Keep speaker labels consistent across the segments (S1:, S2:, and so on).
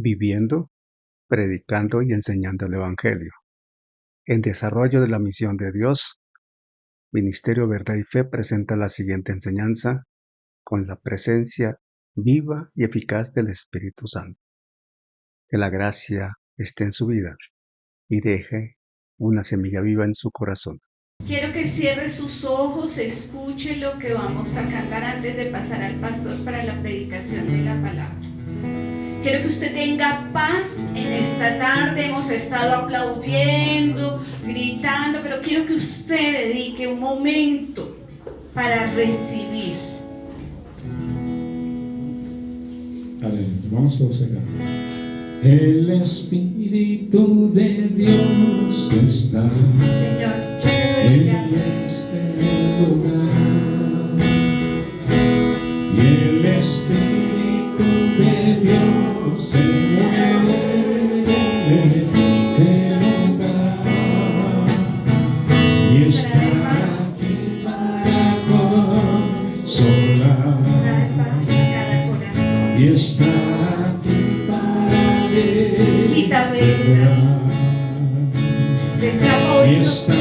S1: viviendo, predicando y enseñando el Evangelio. En desarrollo de la misión de Dios, Ministerio Verdad y Fe presenta la siguiente enseñanza con la presencia viva y eficaz del Espíritu Santo. Que la gracia esté en su vida y deje una semilla viva en su corazón.
S2: Quiero que cierre sus ojos, escuche lo que vamos a cantar antes de pasar al pastor para la predicación de la palabra. Quiero que usted tenga paz en esta tarde. Hemos estado aplaudiendo, gritando, pero quiero que usted dedique un momento para recibir.
S3: Aleluya. Vamos todos a cantar. El Espíritu de Dios está en este lugar. Y el Espíritu de Dios se mueve en este lugar. Y está aquí para consolar. Y está aquí para
S2: Quita vendas, destrapa
S3: y
S2: oídos,
S3: está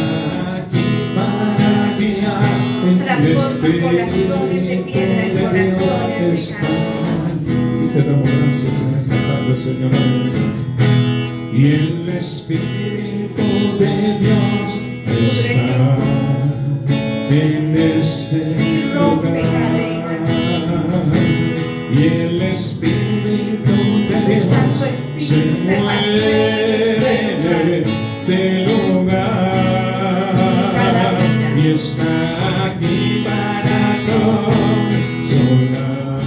S3: aquí para guiar.
S2: transforma corazones de piedra en corazones de carne.
S3: Y te damos gracias en esta tarde, Señor. Y el Espíritu de Dios está en este lugar. Y el Espíritu de Dios se mueve en este lugar. Y está aquí para consolar.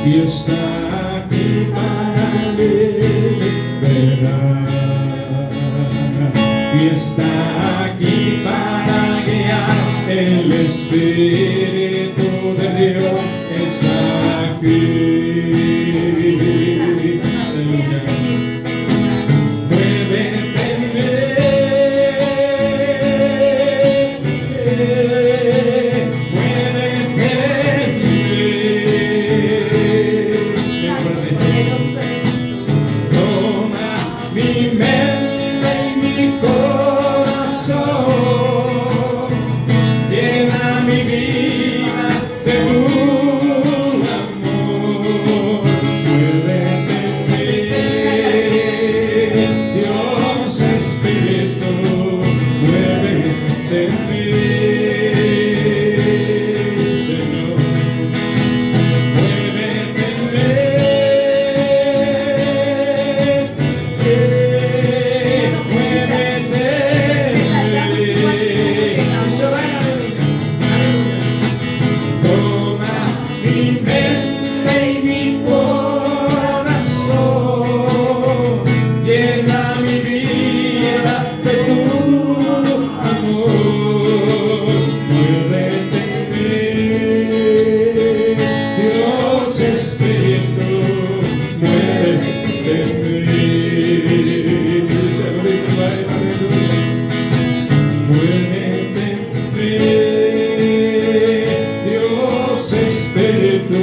S3: Y está aquí para liberar. Y está aquí para guiar. El Espíritu de Dios está aquí. Aleluya. Muévete en mí. Muévete en mí. Toma mi mente y mi corazón. Llena mi vida de tu amor. Muévete en mí, Dios Espíritu, muévete en mí, Señor. Muévete en mí, muévete en mí. Y se va. Toma mi mente y mi corazón, llena mi vida de tu amor. Muévete en mí, Dios Espíritu, muévete en mí. Muévete en mí, Dios Espíritu,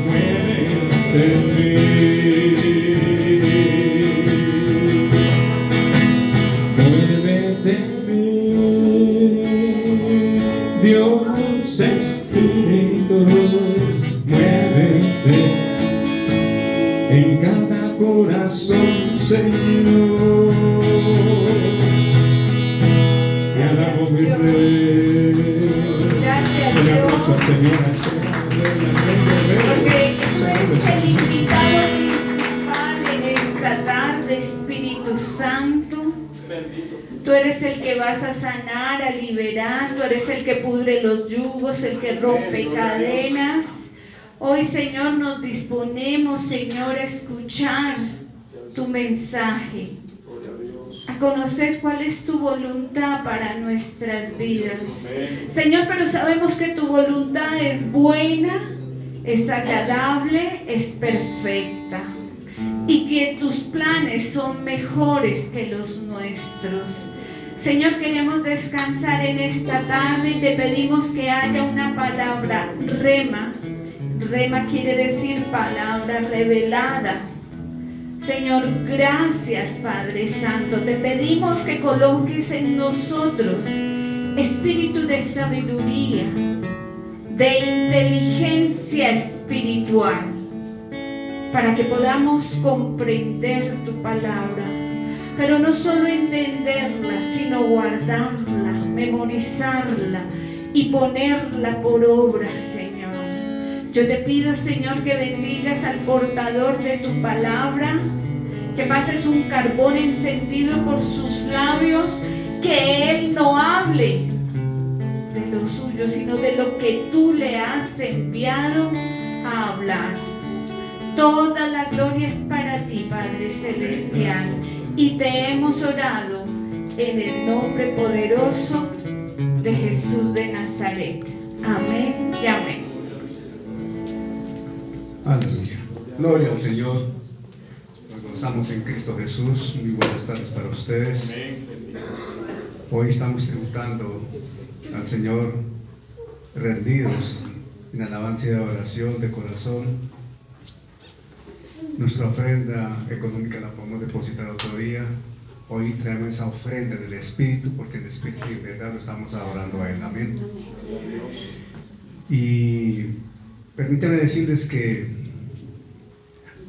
S3: muévete en mí. Muévete en mí, Dios Espíritu, muévete en cada corazón, Señor. Te alabo, mi Rey.
S2: Gracias,
S3: Te
S2: Dios.
S3: aplauso al Señor, al Señor,
S2: Porque tú
S3: Señor,
S2: eres el
S3: Señor.
S2: invitado principal en esta tarde, Espíritu Santo. Tú eres el que vas a sanar, a liberar. Tú eres el que pudre los yugos, el que rompe cadenas. Hoy, Señor, nos disponemos, Señor, a escuchar tu mensaje, a conocer cuál es tu voluntad para nuestras vidas. Señor, pero sabemos que tu voluntad es buena, es agradable, es perfecta, y que tus planes son mejores que los nuestros. Señor, queremos descansar en esta tarde y te pedimos que haya una palabra rema Rema quiere decir palabra revelada. Señor, gracias Padre Santo. Te pedimos que coloques en nosotros espíritu de sabiduría, de inteligencia espiritual, para que podamos comprender tu palabra, pero no solo entenderla, sino guardarla, memorizarla y ponerla por obra, Señor. Yo te pido, Señor, que bendigas al portador de tu palabra, que pases un carbón encendido por sus labios, que él no hable de lo suyo, sino de lo que tú le has enviado a hablar. Toda la gloria es para ti, Padre Celestial, y te hemos orado en el nombre poderoso de Jesús de Nazaret. Amén y amén.
S1: Aleluya. Gloria al Señor. Nos gozamos en Cristo Jesús. Muy buenas tardes para ustedes. Hoy estamos tributando al Señor rendidos en alabanza y adoración de corazón. Nuestra ofrenda económica la podemos depositar otro día. Hoy traemos esa ofrenda del Espíritu, porque en Espíritu y en verdad lo estamos adorando a Él. Amén. Y permítanme decirles que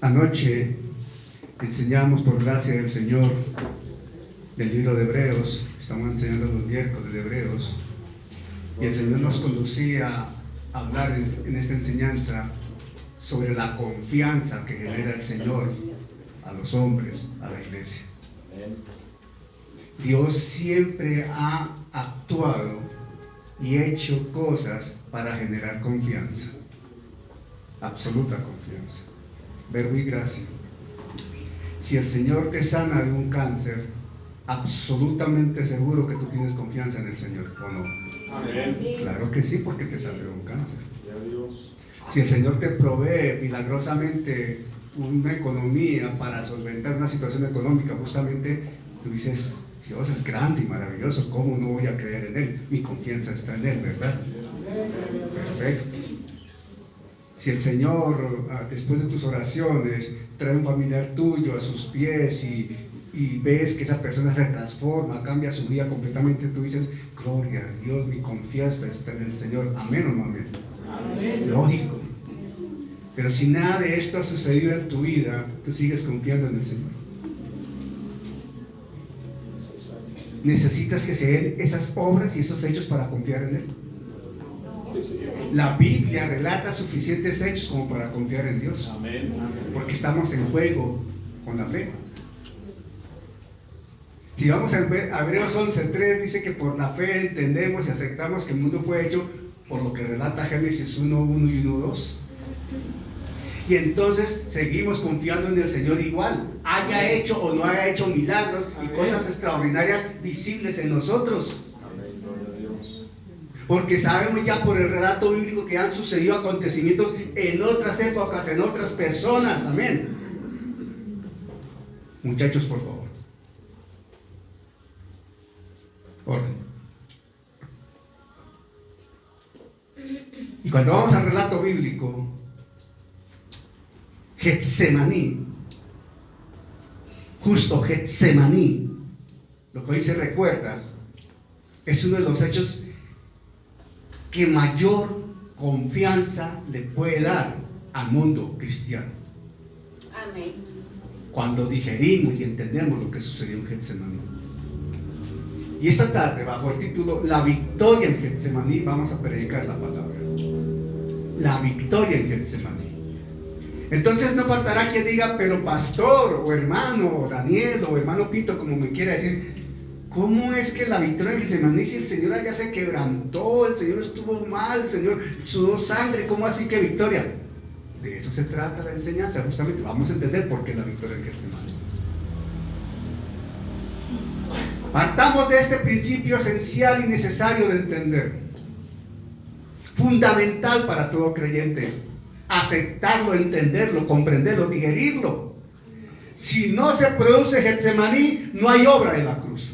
S1: anoche enseñamos por gracia del Señor del libro de Hebreos. Estamos enseñando los miércoles de Hebreos, y el Señor nos conducía a hablar en esta enseñanza sobre la confianza que genera el Señor a los hombres, a la iglesia. Dios siempre ha actuado y hecho cosas para generar confianza, absoluta confianza. Verbo y gracia. Si el Señor te sana de un cáncer, absolutamente seguro que tú tienes confianza en el Señor, ¿o no?
S3: Amén.
S1: Claro que sí, porque te salió de un cáncer. Si el Señor te provee milagrosamente una economía para solventar una situación económica, justamente tú dices: Dios es grande y maravilloso, ¿cómo no voy a creer en Él? Mi confianza está en Él, ¿verdad? Perfecto. Si el Señor, después de tus oraciones, trae un familiar tuyo a sus pies y ves que esa persona se transforma, cambia su vida completamente, tú dices: gloria a Dios, mi confianza está en el Señor. ¿Amén o no amén? Amén. Lógico. Pero si nada de esto ha sucedido en tu vida, tú sigues confiando en el Señor. Necesitas que se den esas obras y esos hechos para confiar en Él. La Biblia relata suficientes hechos como para confiar en Dios.
S3: Amén.
S1: Porque estamos en juego con la fe. Si vamos a Hebreos 11:3, dice que por la fe entendemos y aceptamos que el mundo fue hecho por lo que relata Génesis 1:1 y 1:2. Y entonces seguimos confiando en el Señor igual, haya hecho o no haya hecho milagros y cosas extraordinarias visibles en nosotros. Porque sabemos ya por el relato bíblico que han sucedido acontecimientos en otras épocas, en otras personas. Amén. Muchachos, por favor. Orden. Y cuando vamos al relato bíblico, Getsemaní, justo Getsemaní, lo que hoy se recuerda, es uno de los hechos que mayor confianza le puede dar al mundo cristiano.
S2: Amén.
S1: Cuando digerimos y entendemos lo que sucedió en Getsemaní. Y esta tarde, bajo el título La victoria en Getsemaní, vamos a predicar la palabra. La victoria en Getsemaní. Entonces no faltará quien diga: pero pastor, o hermano, o Daniel, o hermano Pito, como me quiera decir, ¿cómo es que la victoria en Getsemaní, si el Señor allá se quebrantó, el Señor estuvo mal, el Señor sudó sangre, ¿cómo así que victoria? De eso se trata la enseñanza, justamente. Vamos a entender por qué la victoria en Getsemaní. Partamos de este principio esencial y necesario de entender, fundamental para todo creyente: aceptarlo, entenderlo, comprenderlo, digerirlo. Si no se produce Getsemaní, no hay obra de la cruz.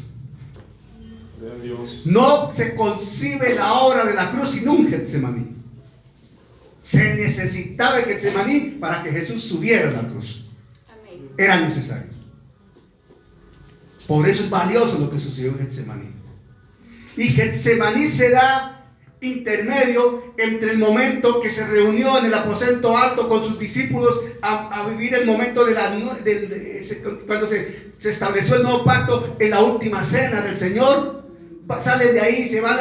S1: No se concibe la obra de la cruz sin un Getsemaní. Se necesitaba el Getsemaní para que Jesús subiera a la cruz. Era necesario. Por eso es valioso lo que sucedió en Getsemaní. Y Getsemaní será intermedio entre el momento que se reunió en el aposento alto con sus discípulos a vivir el momento cuando se estableció el nuevo pacto, en la última cena del Señor. Salen de ahí, se van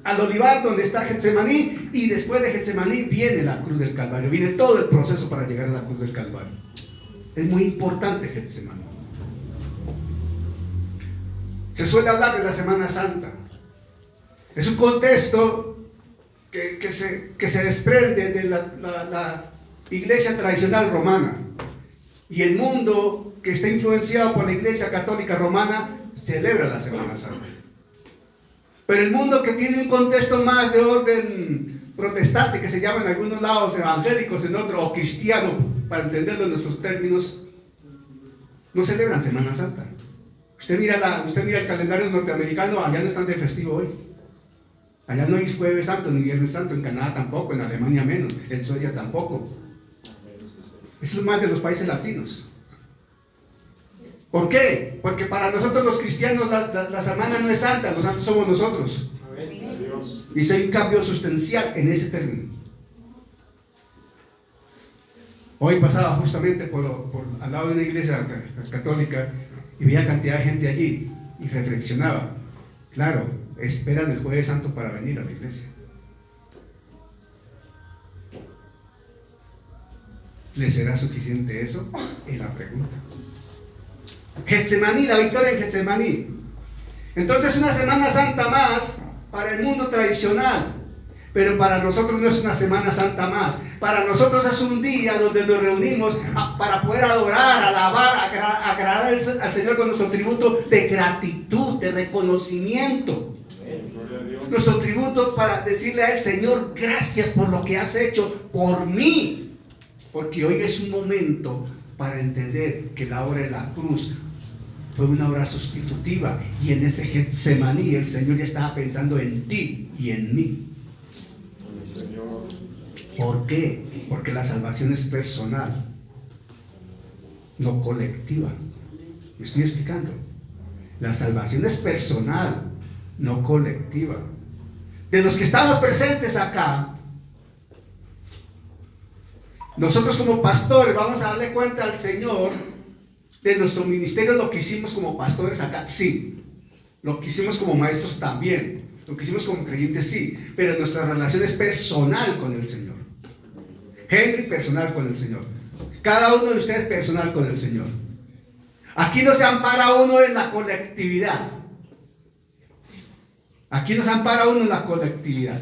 S1: al olivar donde está Getsemaní, y después de Getsemaní viene la cruz del Calvario, viene todo el proceso para llegar a la cruz del Calvario. Es muy importante Getsemaní. Se suele hablar de la Semana Santa. Es un contexto que se desprende de la iglesia tradicional romana, y el mundo que está influenciado por la iglesia católica romana celebra la Semana Santa. Pero el mundo que tiene un contexto más de orden protestante, que se llama en algunos lados evangélicos, en otros, o cristiano, para entenderlo en nuestros términos, no celebran Semana Santa. Usted mira el calendario norteamericano, allá no están de festivo hoy. Allá no hay Jueves Santo ni Viernes Santo, en Canadá tampoco, en Alemania menos, en Suecia tampoco. Eso es más de los países latinos. ¿Por qué? Porque para nosotros los cristianos la semana no es santa, los santos somos nosotros. Y eso hay un cambio sustancial en ese término. Hoy pasaba justamente al lado de una iglesia católica y veía cantidad de gente allí y reflexionaba. Claro, esperan el Jueves Santo para venir a la iglesia. ¿Les será suficiente eso? Es la pregunta. Getsemaní, la victoria en Getsemaní. Entonces, una Semana Santa más para el mundo tradicional, pero para nosotros no es una Semana Santa más. Para nosotros es un día donde nos reunimos para poder adorar, alabar, agradar al Señor con nuestro tributo de gratitud, de reconocimiento. Nuestro tributo para decirle a Él: Señor, gracias por lo que has hecho por mí. Porque hoy es un momento para entender que la obra de la cruz fue una obra sustitutiva, y en ese Getsemaní el Señor ya estaba pensando en ti y en mí. ¿Por qué? Porque la salvación es personal, no colectiva. ¿Me estoy explicando? La salvación es personal, no colectiva. De los que estamos presentes acá, nosotros como pastores vamos a darle cuenta al Señor de nuestro ministerio, lo que hicimos como pastores acá, sí. Lo que hicimos como maestros también. Lo que hicimos como creyentes, sí. Pero nuestra relación es personal con el Señor. Henry, personal con el Señor. Cada uno de ustedes personal con el Señor. Aquí no se ampara uno en la colectividad. Aquí no se ampara uno en la colectividad.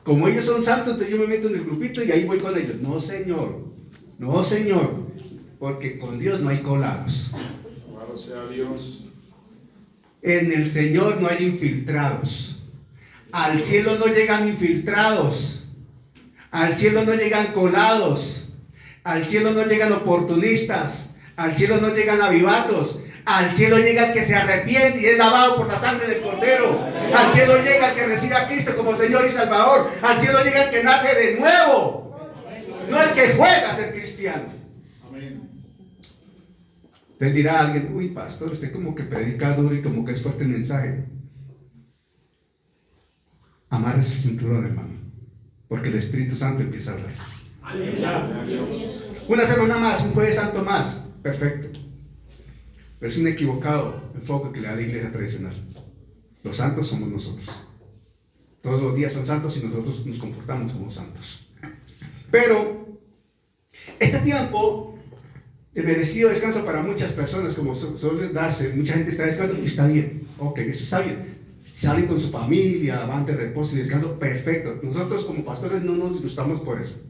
S1: Como ellos son santos, entonces yo me meto en el grupito y ahí voy con ellos. No, Señor. No, Señor. Porque con Dios no hay colados.
S3: Alabado sea Dios.
S1: En el Señor no hay infiltrados. Al cielo no llegan infiltrados. Al cielo no llegan colados. Al cielo no llegan oportunistas. Al cielo no llegan avivatos. Al cielo llega el que se arrepiente y es lavado por la sangre del Cordero. Al cielo llega el que recibe a Cristo como Señor y Salvador. Al cielo llega el que nace de nuevo, no el que juega a ser cristiano. Te dirá alguien: uy, pastor, usted como que predica duro y como que es fuerte el mensaje. Amarres el cinturón, hermano, porque el Espíritu Santo empieza a hablar. Una semana más, un Jueves Santo más, perfecto. Pero es un equivocado enfoque que le da la iglesia tradicional. Los santos somos nosotros. Todos los días son santos y nosotros nos comportamos como santos. Pero este tiempo de merecido descanso para muchas personas, como suele darse, mucha gente está descansando y está bien. Ok, eso está bien. Salen con su familia, van de reposo y descanso, perfecto. Nosotros como pastores no nos disgustamos por eso.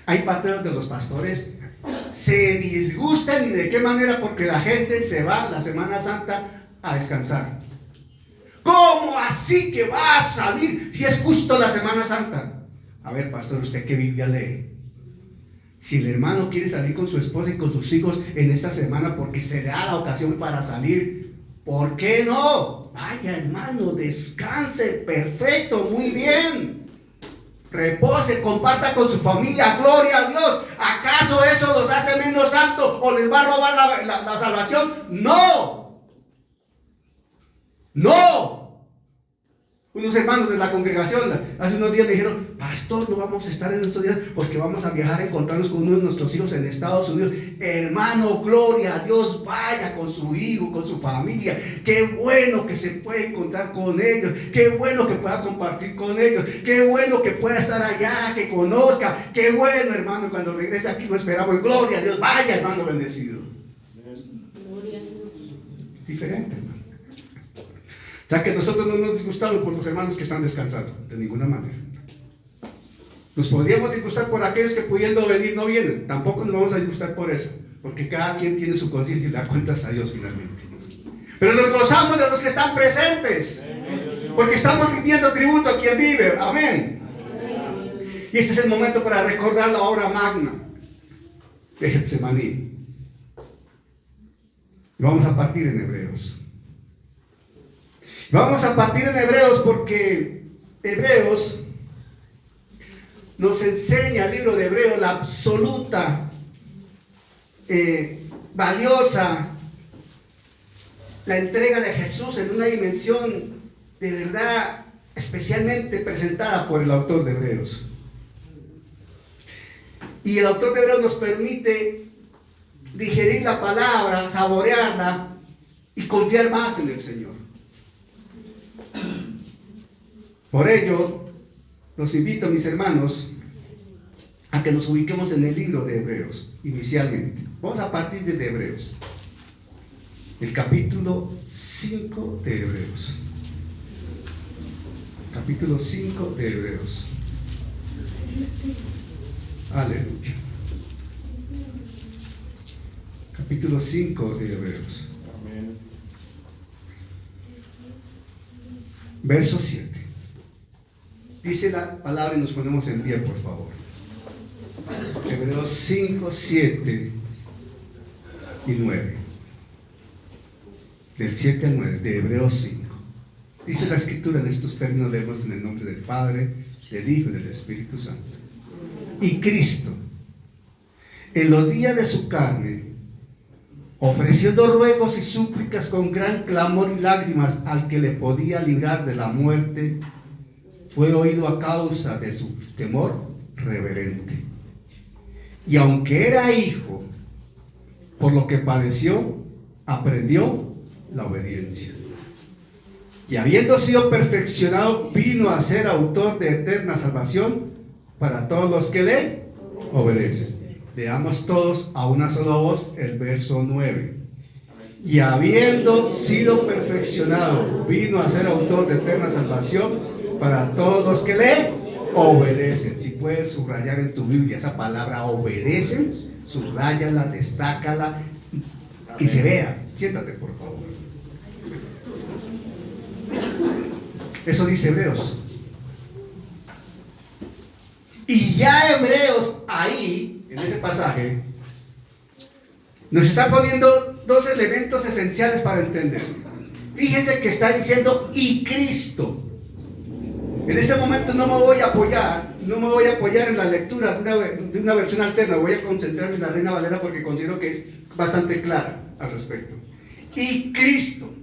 S1: Hay parte de los pastores se disgustan, y de qué manera, porque la gente se va la Semana Santa a descansar. ¿Cómo así que va a salir si es justo la Semana Santa? A ver, pastor, ¿usted qué Biblia lee? Si el hermano quiere salir con su esposa y con sus hijos en esta semana porque se le da la ocasión para salir, ¿por qué no? Vaya, hermano, descanse, perfecto, muy bien. repose, comparta con su familia, gloria a Dios. ¿Acaso eso los hace menos santos o les va a robar la salvación? No, no. Unos hermanos de la congregación hace unos días me dijeron: pastor, no vamos a estar en estos días porque vamos a viajar a encontrarnos con uno de nuestros hijos en Estados Unidos. Hermano, gloria a Dios, vaya con su hijo, con su familia. Qué bueno que se puede encontrar con ellos, qué bueno que pueda compartir con ellos, qué bueno que pueda estar allá, que conozca. Qué bueno, hermano, cuando regrese aquí lo esperamos. Gloria a Dios, vaya, hermano bendecido. Diferente, hermano. O sea que nosotros no nos disgustamos por los hermanos que están descansando, de ninguna manera. Nos podríamos disgustar por aquellos que pudiendo venir no vienen. Tampoco nos vamos a disgustar por eso, porque cada quien tiene su conciencia y da cuentas a Dios finalmente. Pero nos gozamos de los que están presentes, porque estamos rindiendo tributo a quien vive. Amén. Y este es el momento para recordar la obra magna de Getsemaní. Vamos a partir en Hebreos. Vamos a partir en Hebreos porque Hebreos nos enseña, el libro de Hebreos, la absoluta, valiosa, la entrega de Jesús en una dimensión de verdad especialmente presentada por el autor de Hebreos. Y el autor de Hebreos nos permite digerir la palabra, saborearla y confiar más en el Señor. Por ello, los invito, mis hermanos, a que nos ubiquemos en el libro de Hebreos, inicialmente. Vamos a partir de Hebreos, el capítulo 5 de Hebreos. Capítulo 5 de Hebreos. Aleluya. Capítulo 5 de Hebreos. Amén. Verso 7. Dice la palabra y nos ponemos en pie, por favor. Hebreos 5, 7 y 9. Del 7 al 9, de Hebreos 5. Dice la escritura en estos términos, leemos en el nombre del Padre, del Hijo y del Espíritu Santo. Y Cristo, en los días de su carne, ofreciendo ruegos y súplicas con gran clamor y lágrimas al que le podía librar de la muerte, fue oído a causa de su temor reverente. Y aunque era hijo, por lo que padeció, aprendió la obediencia. Y habiendo sido perfeccionado, vino a ser autor de eterna salvación para todos los que le obedecen. Leamos todos a una sola voz el verso 9. Y habiendo sido perfeccionado, vino a ser autor de eterna salvación para todos los que le obedecen. Si puedes subrayar en tu Biblia esa palabra obedecen, subráyala, destácala y se vea. Siéntate, por favor. Eso dice Hebreos. Y ya Hebreos, ahí, en ese pasaje, nos está poniendo dos elementos esenciales para entender. Fíjense que está diciendo y Cristo. En ese momento no me voy a apoyar en la lectura de una versión alterna. Voy a concentrarme en la Reina Valera porque considero que es bastante clara al respecto. Y Cristo.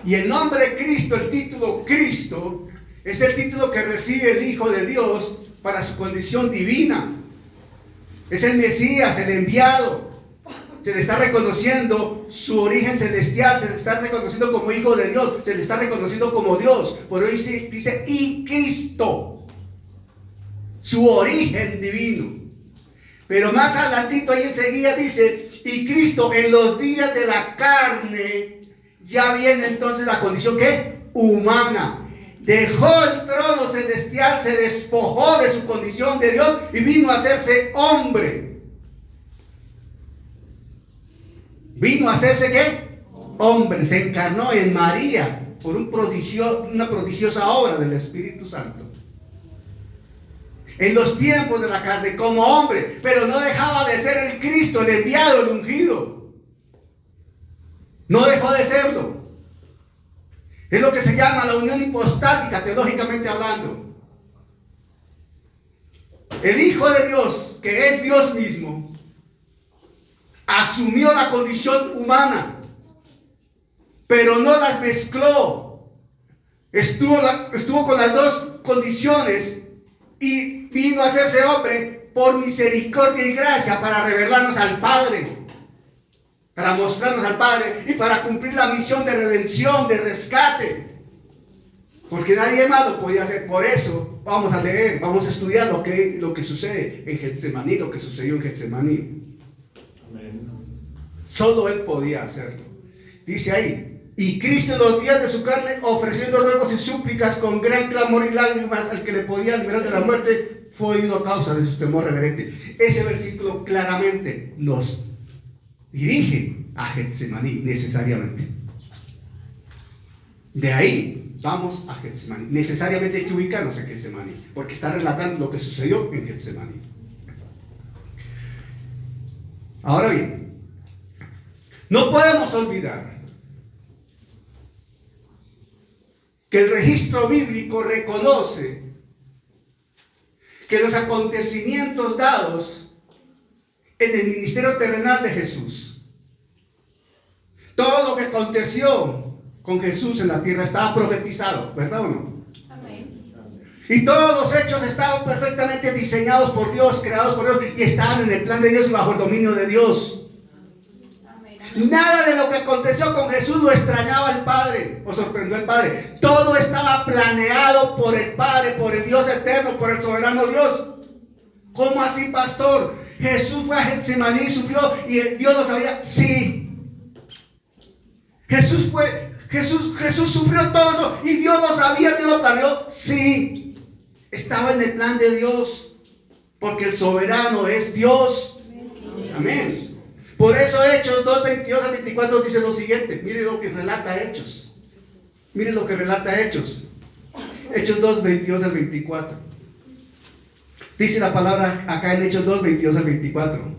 S1: Y el nombre Cristo, el título Cristo, es el título que recibe el Hijo de Dios para su condición divina. Es el Mesías, el enviado. Se le está reconociendo su origen celestial, se le está reconociendo como Hijo de Dios, se le está reconociendo como Dios. Por eso dice y Cristo, su origen divino. Pero más adelantito ahí enseguida dice, y Cristo en los días de la carne, ya viene entonces la condición ¿qué? Humana. Dejó el trono celestial, se despojó de su condición de Dios y vino a hacerse hombre. Vino a hacerse ¿qué? Hombre. Se encarnó en María por una prodigiosa obra del Espíritu Santo. En los tiempos de la carne como hombre, pero no dejaba de ser el Cristo, el enviado, el ungido. No dejó de serlo. Es lo que se llama la unión hipostática, teológicamente hablando. El Hijo de Dios, que es Dios mismo, asumió la condición humana, pero no las mezcló. Estuvo con las dos condiciones y vino a hacerse hombre por misericordia y gracia para revelarnos al Padre, para mostrarnos al Padre y para cumplir la misión de redención, de rescate. Porque nadie más lo podía hacer. Por eso vamos a leer, vamos a estudiar lo que sucede en Getsemaní, lo que sucedió en Getsemaní. Amén. Solo Él podía hacerlo. Dice ahí: y Cristo en los días de su carne, ofreciendo ruegos y súplicas con gran clamor y lágrimas al que le podía liberar de la muerte, fue oído a causa de su temor reverente. Ese versículo claramente nos dirige a Getsemaní necesariamente. De ahí vamos a Getsemaní. Necesariamente hay que ubicarnos en Getsemaní, porque está relatando lo que sucedió en Getsemaní. Ahora bien, no podemos olvidar que el registro bíblico reconoce que los acontecimientos dados en el ministerio terrenal de Jesús, todo lo que aconteció con Jesús en la tierra estaba profetizado, ¿verdad o no?
S2: Amén.
S1: Y todos los hechos estaban perfectamente diseñados por Dios, creados por Dios, y estaban en el plan de Dios y bajo el dominio de Dios.
S2: Amén.
S1: Nada de lo que aconteció con Jesús lo extrañaba el Padre o sorprendió al Padre. Todo estaba planeado por el Padre, por el Dios eterno, por el soberano Dios. ¿Cómo así, pastor? Jesús fue a Getsemaní, sufrió y Dios lo sabía. Sí. Jesús sufrió todo eso y Dios lo sabía, Dios lo planeó. Sí. Estaba en el plan de Dios, porque el soberano es Dios. Amén. Por eso Hechos 2, 22 al 24 dice lo siguiente. Mire lo que relata Hechos. Mire lo que relata Hechos. Hechos 2, 22 al 24. Dice la palabra acá en Hechos 2, 22 al 24.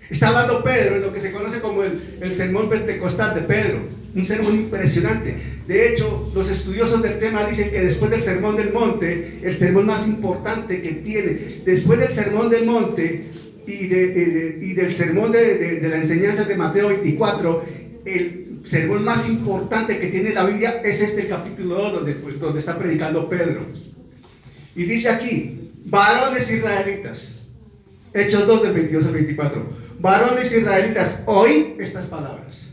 S1: Está hablando Pedro en lo que se conoce como el sermón pentecostal de Pedro. Un sermón impresionante. De hecho, los estudiosos del tema dicen que después del sermón del monte, el sermón más importante que tiene, después del sermón del monte y del sermón de la enseñanza de Mateo 24, el sermón más importante que tiene la Biblia es este capítulo 2 donde está predicando Pedro. Y dice aquí: varones israelitas. Hechos 2 del 22 al 24. Varones israelitas, oíd estas palabras.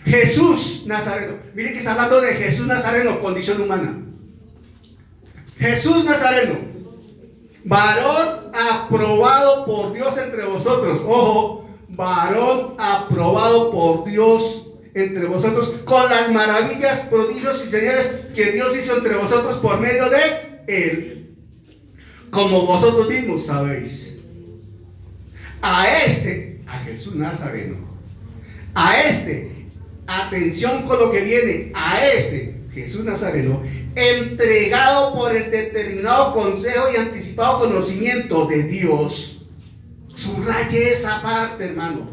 S1: Jesús Nazareno. Mire que está hablando de Jesús Nazareno, condición humana. Jesús Nazareno, varón aprobado por Dios entre vosotros. Ojo, varón aprobado por Dios entre vosotros, con las maravillas, prodigios y señales que Dios hizo entre vosotros por medio de Él, como vosotros mismos sabéis. A Jesús Nazareno, atención con lo que viene, Jesús Nazareno, entregado por el determinado consejo y anticipado conocimiento de Dios. Subraye esa parte, hermano.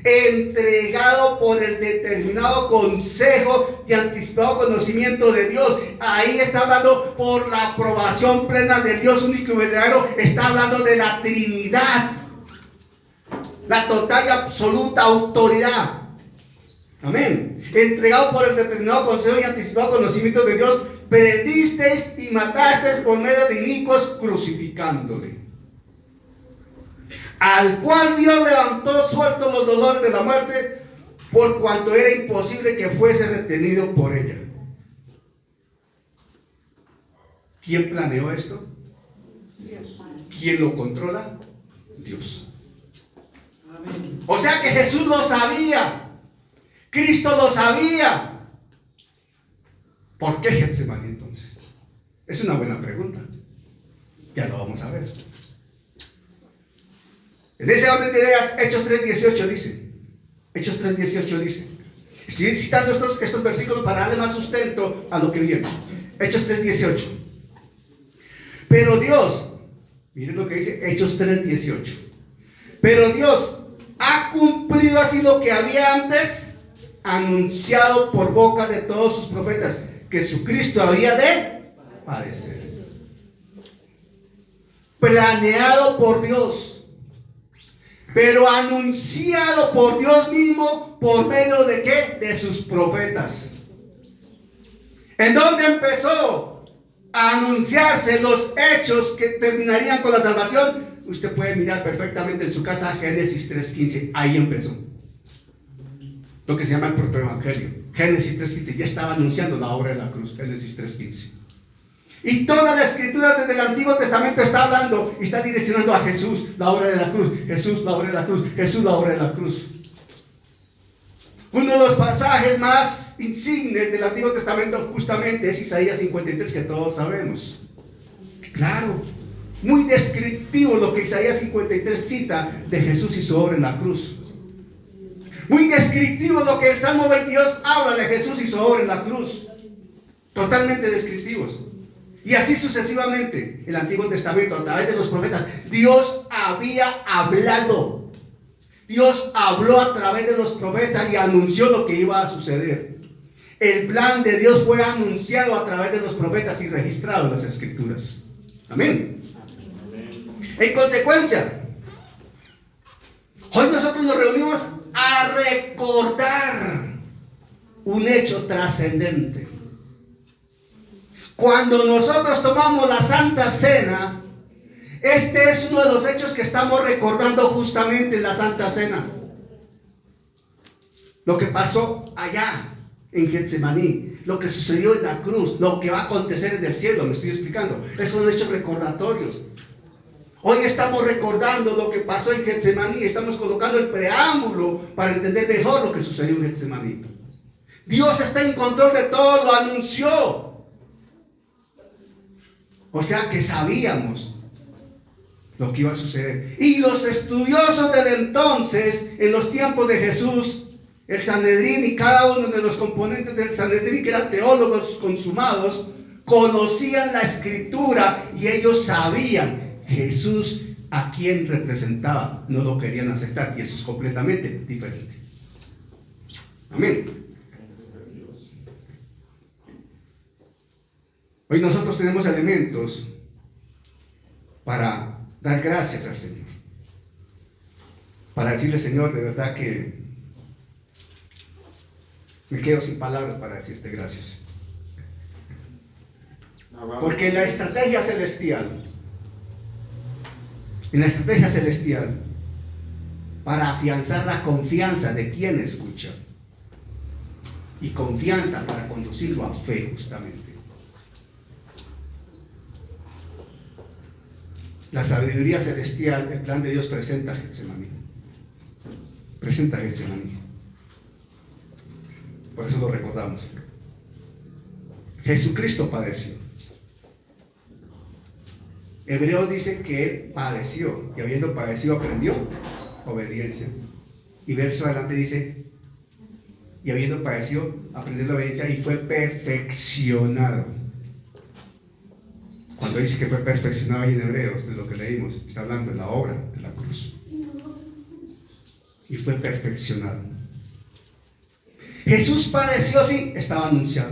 S1: Entregado por el determinado consejo y anticipado conocimiento de Dios. Ahí está hablando por la aprobación plena del Dios único y verdadero. Está hablando de la Trinidad, la total y absoluta autoridad. Amén. Entregado por el determinado consejo y anticipado conocimiento de Dios, prendisteis y matasteis por medio de inicuos, crucificándole, al cual Dios levantó suelto los dolores de la muerte, por cuanto era imposible que fuese retenido por ella. ¿Quién planeó esto? Dios. ¿Quién lo controla? Dios. Amén. O sea que Jesús lo sabía. Cristo lo sabía. ¿Por qué Getsemaní entonces? Es una buena pregunta. Ya lo vamos a ver. En ese orden de ideas, Hechos 3:18 dice. Hechos 3:18 dice. Estoy citando estos versículos para darle más sustento a lo que viene. Hechos 3:18. Pero Dios, miren lo que dice Hechos 3:18. Pero Dios ha cumplido así lo que había antes anunciado por boca de todos sus profetas, que su Cristo había de padecer. planeado por Dios, pero anunciado por Dios mismo, ¿por medio de qué? De sus profetas. ¿En dónde empezó a anunciarse los hechos que terminarían con la salvación? Usted puede mirar perfectamente en su casa Génesis 3:15, ahí empezó. Lo que se llama el protoevangelio. Génesis 3:15, ya estaba anunciando la obra de la cruz, Génesis 3:15. Y toda la escritura desde el Antiguo Testamento está hablando y está direccionando a Jesús, la obra de la cruz, Jesús, la obra de la cruz, Jesús, la obra de la cruz. Uno de los pasajes más insignes del Antiguo Testamento justamente es Isaías 53, que todos sabemos. Claro, muy descriptivo lo que Isaías 53 cita de Jesús y su obra en la cruz. Muy descriptivo lo que el Salmo 22 habla de Jesús y su obra en la cruz. Totalmente descriptivos. Y así sucesivamente, el Antiguo Testamento, a través de los profetas, Dios había hablado. Dios habló a través de los profetas y anunció lo que iba a suceder. El plan de Dios fue anunciado a través de los profetas y registrado en las Escrituras. Amén. En consecuencia, hoy nosotros nos reunimos a recordar un hecho trascendente. Cuando nosotros tomamos la Santa Cena, este es uno de los hechos que estamos recordando justamente en la Santa Cena. Lo que pasó allá en Getsemaní, lo que sucedió en la cruz, lo que va a acontecer en el cielo, me estoy explicando. Esos son hechos recordatorios. Hoy estamos recordando lo que pasó en Getsemaní, estamos colocando el preámbulo para entender mejor lo que sucedió en Getsemaní. Dios está en control de todo, lo anunció. O sea que sabíamos lo que iba a suceder. Y los estudiosos del entonces, en los tiempos de Jesús, el Sanedrín y cada uno de los componentes del Sanedrín, que eran teólogos consumados, conocían la Escritura y ellos sabían Jesús a quién representaba. No lo querían aceptar y eso es completamente diferente. Amén. Hoy nosotros tenemos elementos para dar gracias al Señor. Para decirle, Señor, de verdad que me quedo sin palabras para decirte gracias. Porque en la estrategia celestial, para afianzar la confianza de quien escucha, y confianza para conducirlo a fe justamente. La sabiduría celestial, el plan de Dios presenta a Getsemaní. Presenta a Getsemaní. Por eso lo recordamos. Jesucristo padeció. Hebreos dice que Él padeció y habiendo padecido aprendió obediencia. Y verso adelante dice, y habiendo padecido aprendió la obediencia y fue perfeccionado. Cuando dice que fue perfeccionado ahí en Hebreos, de lo que leímos, está hablando de la obra de la cruz. Y fue perfeccionado. Jesús padeció, sí, estaba anunciado.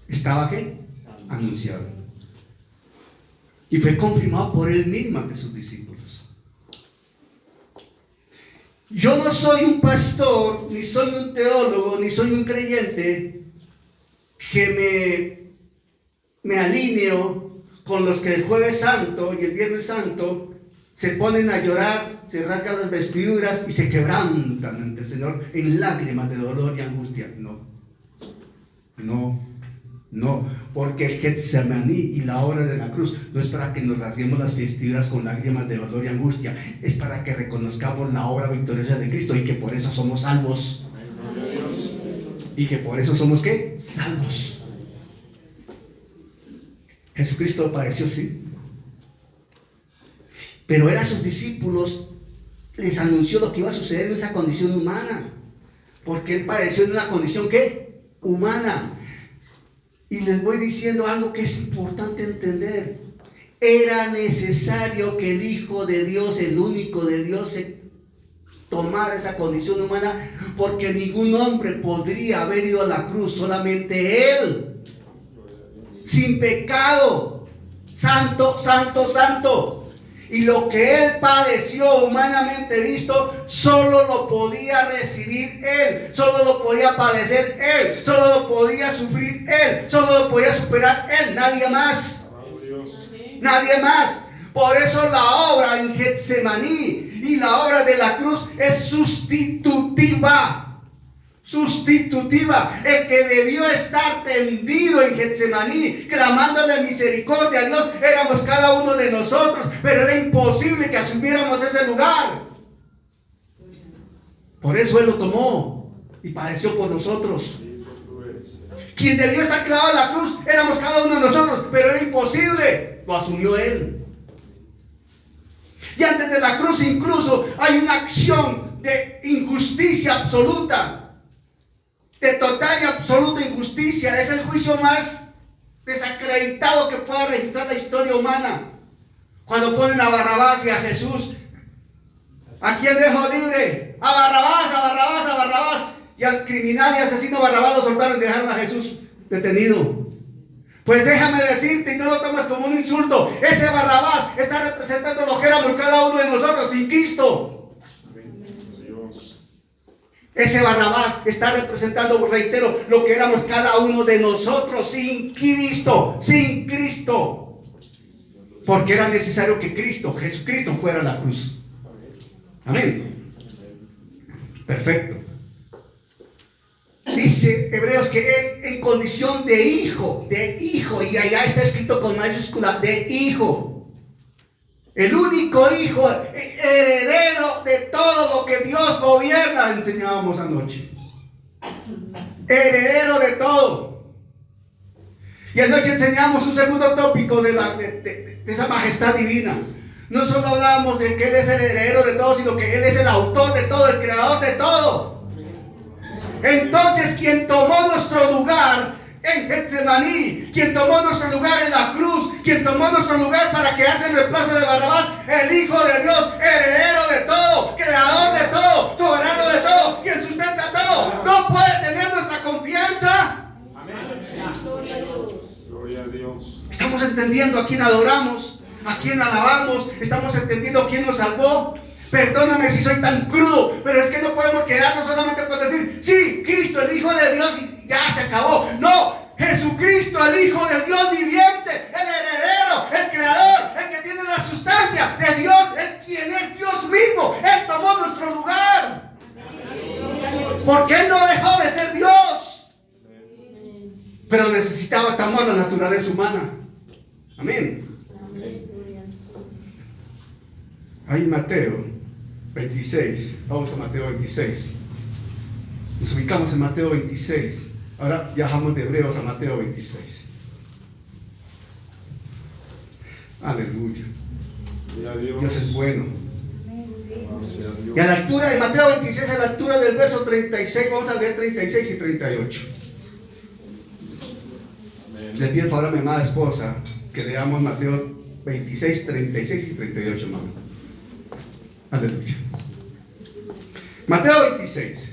S1: ¿Estaba qué? Anunciado. Y fue confirmado por él mismo ante sus discípulos. Yo no soy un pastor, ni soy un teólogo, ni soy un creyente que me alineo con los que el Jueves Santo y el Viernes Santo se ponen a llorar, se rasgan las vestiduras y se quebrantan ante el Señor en lágrimas de dolor y angustia. No, porque el Getsemaní y la obra de la cruz no es para que nos rasguemos las vestiduras con lágrimas de dolor y angustia, es para que reconozcamos la obra victoriosa de Cristo y que por eso somos salvos. Y que por eso somos ¿qué? Salvos. Jesucristo padeció, sí. Pero él a sus discípulos les anunció lo que iba a suceder en esa condición humana. Porque él padeció en una condición ¿qué? Humana. Y les voy diciendo algo que es importante entender. Era necesario que el Hijo de Dios, el único de Dios, se tomara esa condición humana, porque ningún hombre podría haber ido a la cruz, solamente Él.
S4: sin pecado, santo, santo, santo. Y lo que Él padeció humanamente visto, solo lo podía recibir Él, solo lo podía padecer Él, solo lo podía sufrir Él, solo lo podía superar Él, nadie más. Nadie más. Por eso la obra en Getsemaní y la obra de la cruz es sustitutiva. Sustitutiva. El que debió estar tendido en Getsemaní, clamándole misericordia a Dios, éramos cada uno de nosotros, pero era imposible que asumiéramos ese lugar. Por eso Él lo tomó y padeció por nosotros. Quien debió estar clavado en la cruz éramos cada uno de nosotros, pero era imposible. Lo asumió Él. Y antes de la cruz incluso hay una acción de injusticia absoluta. De total y absoluta injusticia. Es el juicio más desacreditado que pueda registrar la historia humana. Cuando ponen a Barrabás y a Jesús, ¿a quién dejó libre? A Barrabás, a Barrabás, a Barrabás. Y al criminal y asesino Barrabás lo soltaron y dejaron a Jesús detenido. Pues déjame decirte, y no lo tomes como un insulto, ese Barrabás está representando lo que éramos cada uno de nosotros sin Cristo. Ese Barrabás está representando, reitero, lo que éramos cada uno de nosotros sin Cristo, sin Cristo. Porque era necesario que Cristo, Jesucristo, fuera a la cruz. Amén. Perfecto. Dice Hebreos que Él en condición de hijo, y allá está escrito con mayúscula, de hijo. El único hijo, heredero de todo lo que Dios gobierna, enseñábamos anoche. Heredero de todo. Y anoche enseñamos un segundo tópico de esa majestad divina. No solo hablábamos de que Él es el heredero de todo, sino que Él es el autor de todo, el creador de todo. Entonces, quien tomó nuestro lugar en Getsemaní, quien tomó nuestro lugar en la cruz, quien tomó nuestro lugar para quedarse en reemplazo de Barrabás, el Hijo de Dios, heredero de todo, creador de todo, soberano de todo, quien sustenta todo, no puede tener nuestra confianza. Amén. Gloria a Dios. Estamos entendiendo a quién adoramos, a quién alabamos, estamos entendiendo quién nos salvó. Perdóname si soy tan crudo, pero es que no podemos quedarnos solamente con decir, sí, Cristo, el Hijo de Dios, y ya se acabó. No, Jesucristo, el Hijo del Dios viviente, el heredero, el creador, el que tiene la sustancia de Dios, el quien es Dios mismo. Él tomó nuestro lugar. Porque Él no dejó de ser Dios, pero necesitaba tomar la naturaleza humana. Amén. Ahí Mateo 26, vamos a Mateo 26. Nos ubicamos en Mateo 26. Ahora viajamos de Hebreos a Mateo 26. Aleluya. Dios es bueno. Y a la altura de Mateo 26, a la altura del verso 36, vamos a leer 36 y 38. Le pido el favor a mi amada esposa que leamos Mateo 26, 36 y 38, mamá. Aleluya. Mateo 26.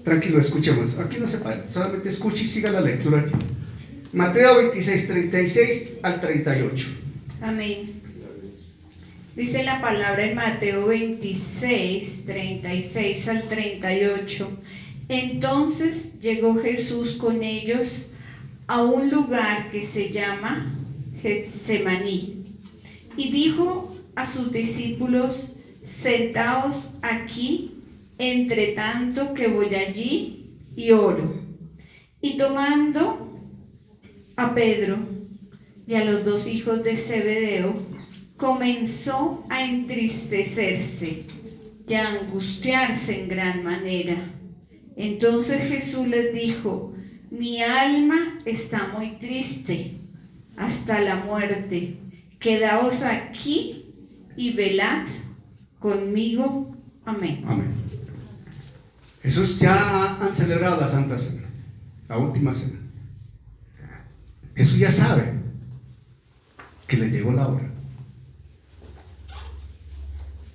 S4: Tranquilo, escuchemos. Aquí no se para, solamente escuche y siga la lectura aquí. Mateo 26, 36 al 38.
S2: Amén. Dice la palabra en Mateo 26, 36 al 38. Entonces llegó Jesús con ellos a un lugar que se llama Getsemaní y dijo a sus discípulos: sentaos aquí, entre tanto que voy allí y oro. Y tomando a Pedro y a los dos hijos de Zebedeo, comenzó a entristecerse y a angustiarse en gran manera. Entonces Jesús les dijo: mi alma está muy triste hasta la muerte. Quedaos aquí y velad conmigo. Amén.
S4: Amén. Jesús ya han celebrado la Santa Cena, la última cena. Jesús ya sabe que le llegó la hora.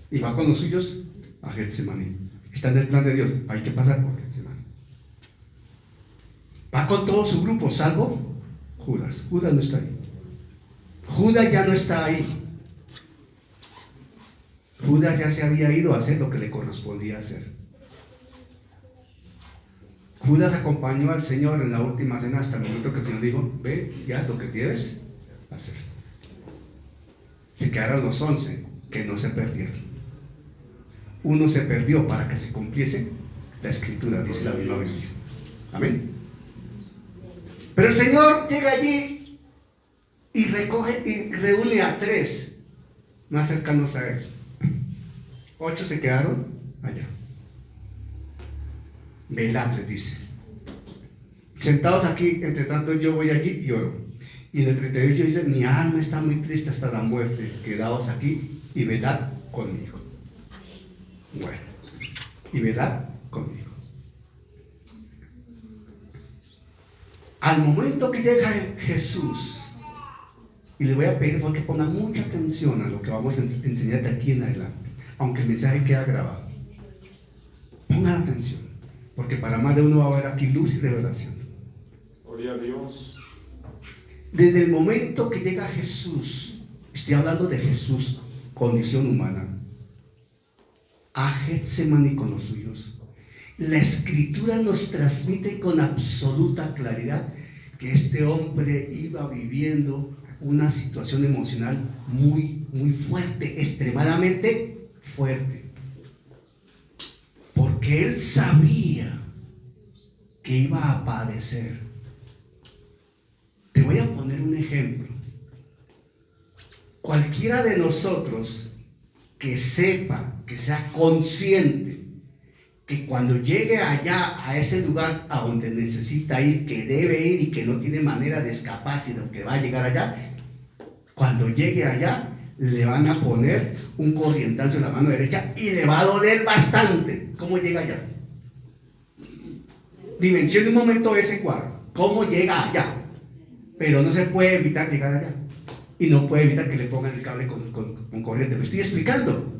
S4: Y va con los suyos a Getsemaní. Está en el plan de Dios. Hay que pasar por Getsemaní. Va con todo su grupo, salvo Judas. Judas no está ahí. Judas ya no está ahí. Judas ya se había ido a hacer lo que le correspondía hacer. Judas acompañó al Señor en la última cena hasta el momento que el Señor dijo: ve, ya lo que tienes hacer. Se quedaron los 11 que no se perdieron. Uno se perdió para que se cumpliese la escritura, dice la misma Biblia. Amén. Pero el Señor llega allí y recoge y reúne a 3 más cercanos a Él. 8 se quedaron allá. Velad, les dice. Sentados aquí, entre tanto yo voy allí y oro. Y en el 38 dice: mi alma está muy triste hasta la muerte. Quedaos aquí y velad conmigo. Bueno, y velad conmigo. Al momento que llega Jesús, y le voy a pedir que pongan mucha atención a lo que vamos a enseñar de aquí en adelante, aunque el mensaje queda grabado. Pongan atención, porque para más de uno va a haber aquí luz y revelación.
S3: Gloria a Dios.
S4: Desde el momento que llega Jesús, estoy hablando de Jesús, condición humana, a Getsemaní con los suyos, la Escritura nos transmite con absoluta claridad que este hombre iba viviendo una situación emocional muy, muy fuerte, extremadamente fuerte, porque él sabía que iba a padecer. Te voy a poner un ejemplo. Cualquiera de nosotros que sepa, que sea consciente que cuando llegue allá a ese lugar a donde necesita ir, que debe ir y que no tiene manera de escapar, sino que va a llegar allá, cuando llegue allá le van a poner un corrientazo en la mano derecha y le va a doler bastante. ¿Cómo llega allá? Dimensione un momento ese cuadro. ¿Cómo llega allá? Pero no se puede evitar llegar allá. Y no puede evitar que le pongan el cable con corriente. ¿Me estoy explicando?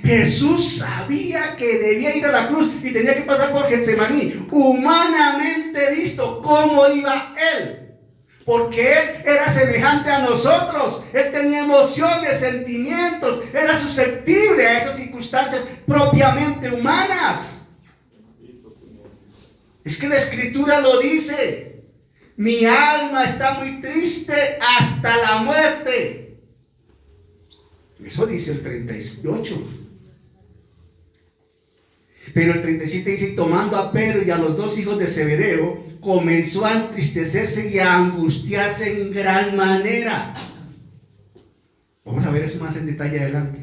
S4: Jesús sabía que debía ir a la cruz y tenía que pasar por Getsemaní. Humanamente visto, ¿cómo iba él? Porque él era semejante a nosotros. Él tenía emociones, sentimientos, era susceptible a esas circunstancias propiamente humanas. Es que la Escritura lo dice: mi alma está muy triste hasta la muerte. Eso dice el 38. Pero el 37 dice: y tomando a Pedro y a los 2 hijos de Zebedeo, comenzó a entristecerse y a angustiarse en gran manera. Vamos a ver eso más en detalle adelante.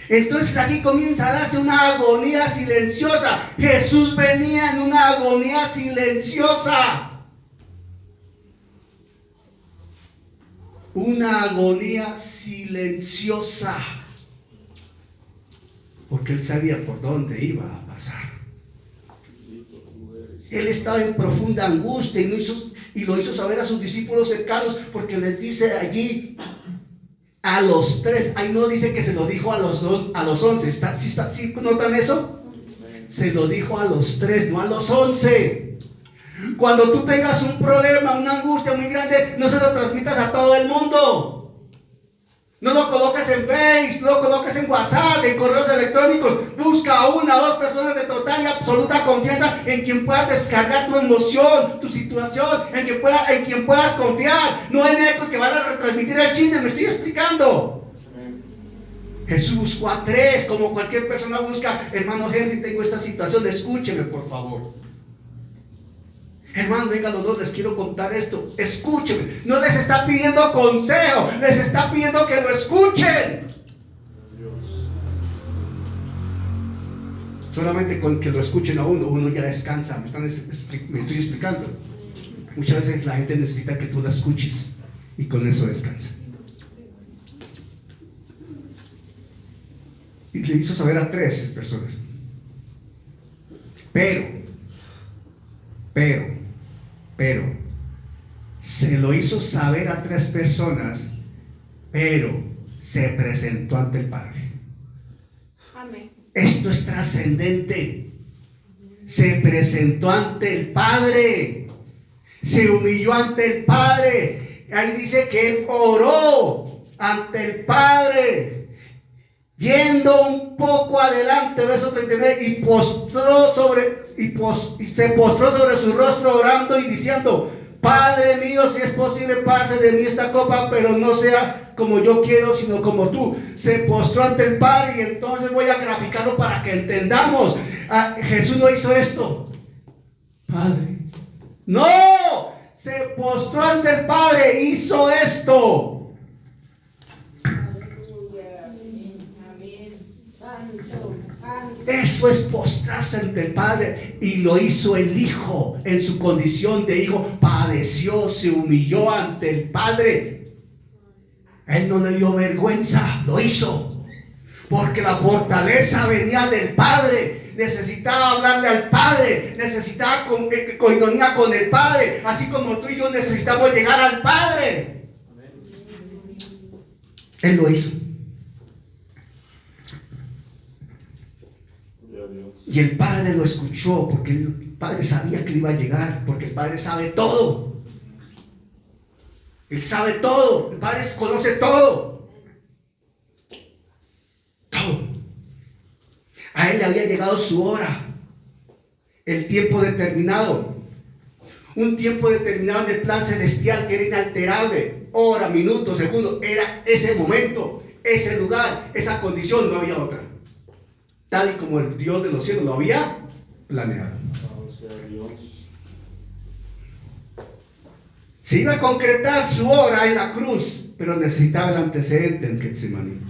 S4: Entonces aquí comienza a darse una agonía silenciosa. Jesús venía en una agonía silenciosa. Una agonía silenciosa. Porque él sabía por dónde iba a pasar. Él estaba en profunda angustia y lo hizo saber a sus discípulos cercanos, porque les dice allí a los 3. Ahí no dice que se lo dijo a los 11. ¿Sí notan eso? Se lo dijo a los 3, no a los 11. Cuando tú tengas un problema, una angustia muy grande, no se lo transmitas a todo el mundo. No lo coloques en Facebook, no lo coloques en WhatsApp, en correos electrónicos. Busca a 1 o 2 personas de total y absoluta confianza en quien puedas descargar tu emoción, tu situación, en quien puedas confiar. No en estos que van a retransmitir el chisme. Me estoy explicando. Jesús buscó a 3, como cualquier persona busca. Hermano Henry, tengo esta situación, escúcheme por favor. Hermano, venga los 2, les quiero contar esto. Escúchenme. No les está pidiendo consejo, les está pidiendo que lo escuchen. Solamente con que lo escuchen a uno ya descansa. Me estoy explicando. Muchas veces la gente necesita que tú la escuches y con eso descansa. Y le hizo saber a 3 personas. Pero se lo hizo saber a 3 personas, pero se presentó ante el Padre.
S2: Amén.
S4: Esto es trascendente. Se presentó ante el Padre. Se humilló ante el Padre. Ahí dice que él oró ante el Padre. Yendo un poco adelante, verso 39, y se postró sobre su rostro orando y diciendo: Padre mío, si es posible, pase de mí esta copa, pero no sea como yo quiero, sino como tú. Se postró ante el Padre, y entonces voy a graficarlo para que entendamos. Jesús no hizo esto. Padre, no, se postró ante el Padre, hizo esto. Eso es postrarse ante el Padre, y lo hizo el Hijo en su condición de Hijo. Padeció, se humilló ante el Padre. Él no le dio vergüenza, lo hizo porque la fortaleza venía del Padre. Necesitaba hablarle al Padre, necesitaba coinonía con el Padre, así como tú y yo necesitamos llegar al Padre. Él lo hizo. Y el Padre lo escuchó, porque el Padre sabía que le iba a llegar, porque el Padre sabe todo. Él sabe todo, el Padre conoce todo. Todo. A él le había llegado su hora, el tiempo determinado. Un tiempo determinado en el plan celestial que era inalterable. Hora, minuto, segundo, era ese momento, ese lugar, esa condición, no había otra. Tal y como el Dios de los cielos lo había planeado. Se iba a concretar su obra en la cruz, pero necesitaba el antecedente en Getsemaní.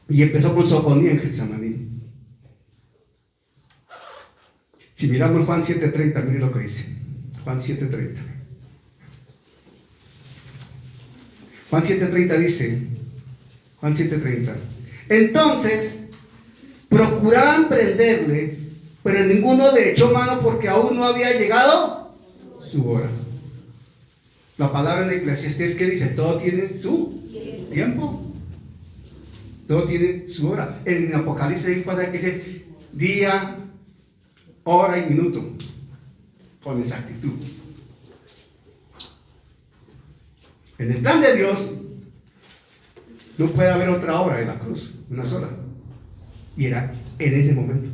S4: Y empezó con su agonía en Getsemaní. Si miramos Juan 7:30, miren lo que dice. Juan 7:30. Juan 7:30 dice, Juan 7:30. Entonces procuraban prenderle, pero ninguno le echó mano porque aún no había llegado su hora. La palabra en Eclesiastés que dice: todo tiene su tiempo, todo tiene su hora. En Apocalipsis hay cosas que dice día, hora y minuto, con exactitud. En el plan de Dios no puede haber otra hora en la cruz, una sola. Y era en ese momento.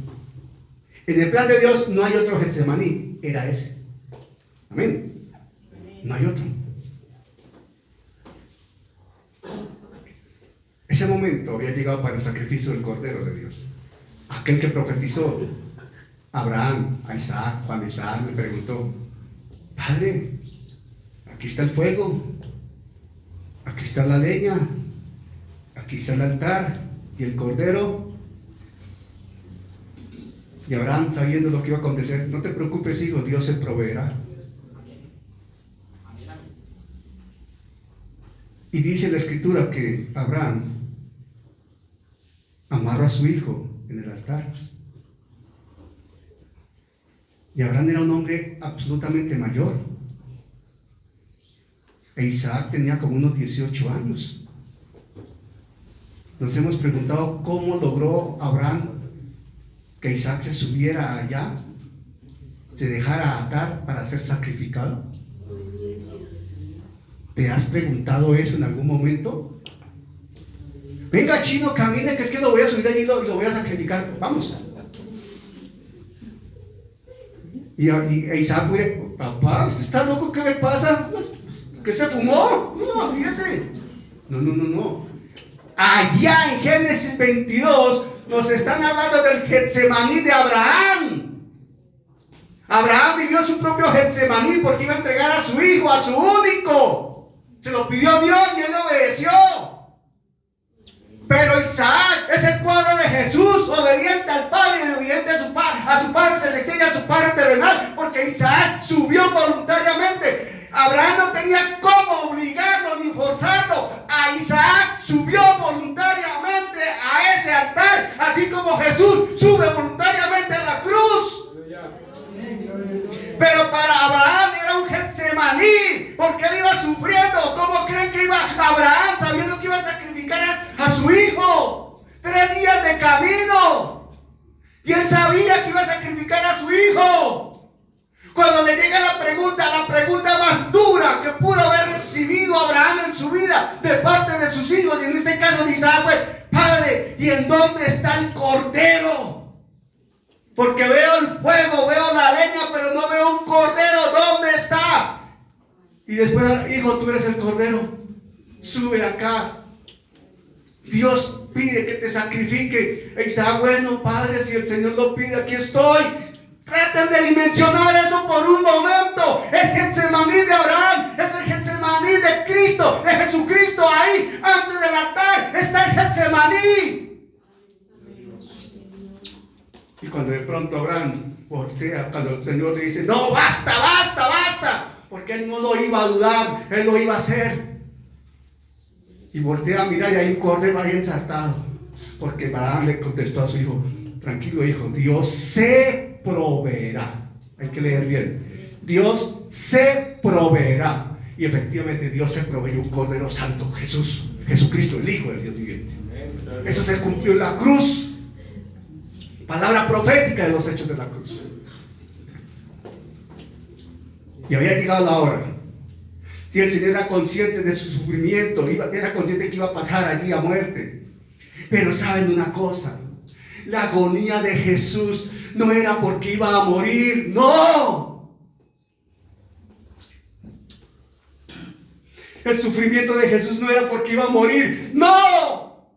S4: En el plan de Dios no hay otro Getsemaní, era ese. Amén. No hay otro. Ese momento había llegado para el sacrificio del Cordero de Dios. Aquel que profetizó a Abraham, a Isaac, cuando Isaac le preguntó: Padre, aquí está el fuego, aquí está la leña, aquí está el altar y el Cordero. Y Abraham, sabiendo lo que iba a acontecer: no te preocupes, hijo, Dios se proveerá. Y dice la Escritura que Abraham amarró a su hijo en el altar. Y Abraham era un hombre absolutamente mayor. E Isaac tenía como unos 18 años. Nos hemos preguntado cómo logró Abraham que Isaac se subiera allá, se dejara atar para ser sacrificado. ¿Te has preguntado eso en algún momento? Venga, chino, camine, que es que lo voy a subir allí y lo voy a sacrificar. Vamos. Y Isaac, papá, ¿usted está loco? ¿Qué le pasa? ¿Qué se fumó? No, fíjese. No. Allá en Génesis 22 nos están hablando del Getsemaní de Abraham. Abraham vivió su propio Getsemaní porque iba a entregar a su hijo, a su único. Se lo pidió Dios y él obedeció. Pero Isaac es el cuadro de Jesús, obediente al Padre y obediente a su Padre celestial y a su Padre terrenal, porque Isaac subió voluntariamente. Abraham no tenía cómo obligarlo ni forzarlo. A Isaac subió voluntariamente a ese altar, así como Jesús sube voluntariamente a la cruz. Pero para Abraham era un Getsemaní, porque él iba sufriendo. ¿Cómo creen que iba Abraham sabiendo que iba a sacrificar a su hijo? 3 días de camino. Y él sabía que iba a sacrificar a su hijo. Cuando le llega la pregunta vida de parte de sus hijos. Y en este caso de Isaac fue: Padre, ¿y en dónde está el cordero? Porque veo el fuego, veo la leña, pero no veo un cordero. ¿Dónde está? Y después: hijo, tú eres el cordero, sube acá. Dios pide que te sacrifique. E Isaac: bueno, Padre, si el Señor lo pide, aquí estoy. Traten de dimensionar eso por un momento. El Getsemaní de Abraham es el Getsemaní de Cristo, de Jesucristo. Ahí, antes del altar, está el Getsemaní. Y cuando de pronto Abraham voltea, cuando el Señor le dice: no, basta, basta, basta, porque él no lo iba a dudar, él lo iba a hacer. Y voltea, mira, y hay un cordero ahí ensartado. Porque Abraham le contestó a su hijo: tranquilo, hijo, Dios se proveerá. Hay que leer bien: Dios se proveerá. Y efectivamente Dios se proveyó un cordero santo, Jesucristo, el Hijo del Dios viviente. Eso se cumplió en la cruz. Palabra profética de los hechos de la cruz. Y había llegado la hora. Si el Señor era consciente de su sufrimiento, era consciente que iba a pasar allí a muerte. Pero saben una cosa: la agonía de Jesús no era porque iba a morir, no. El sufrimiento de Jesús no era porque iba a morir, no.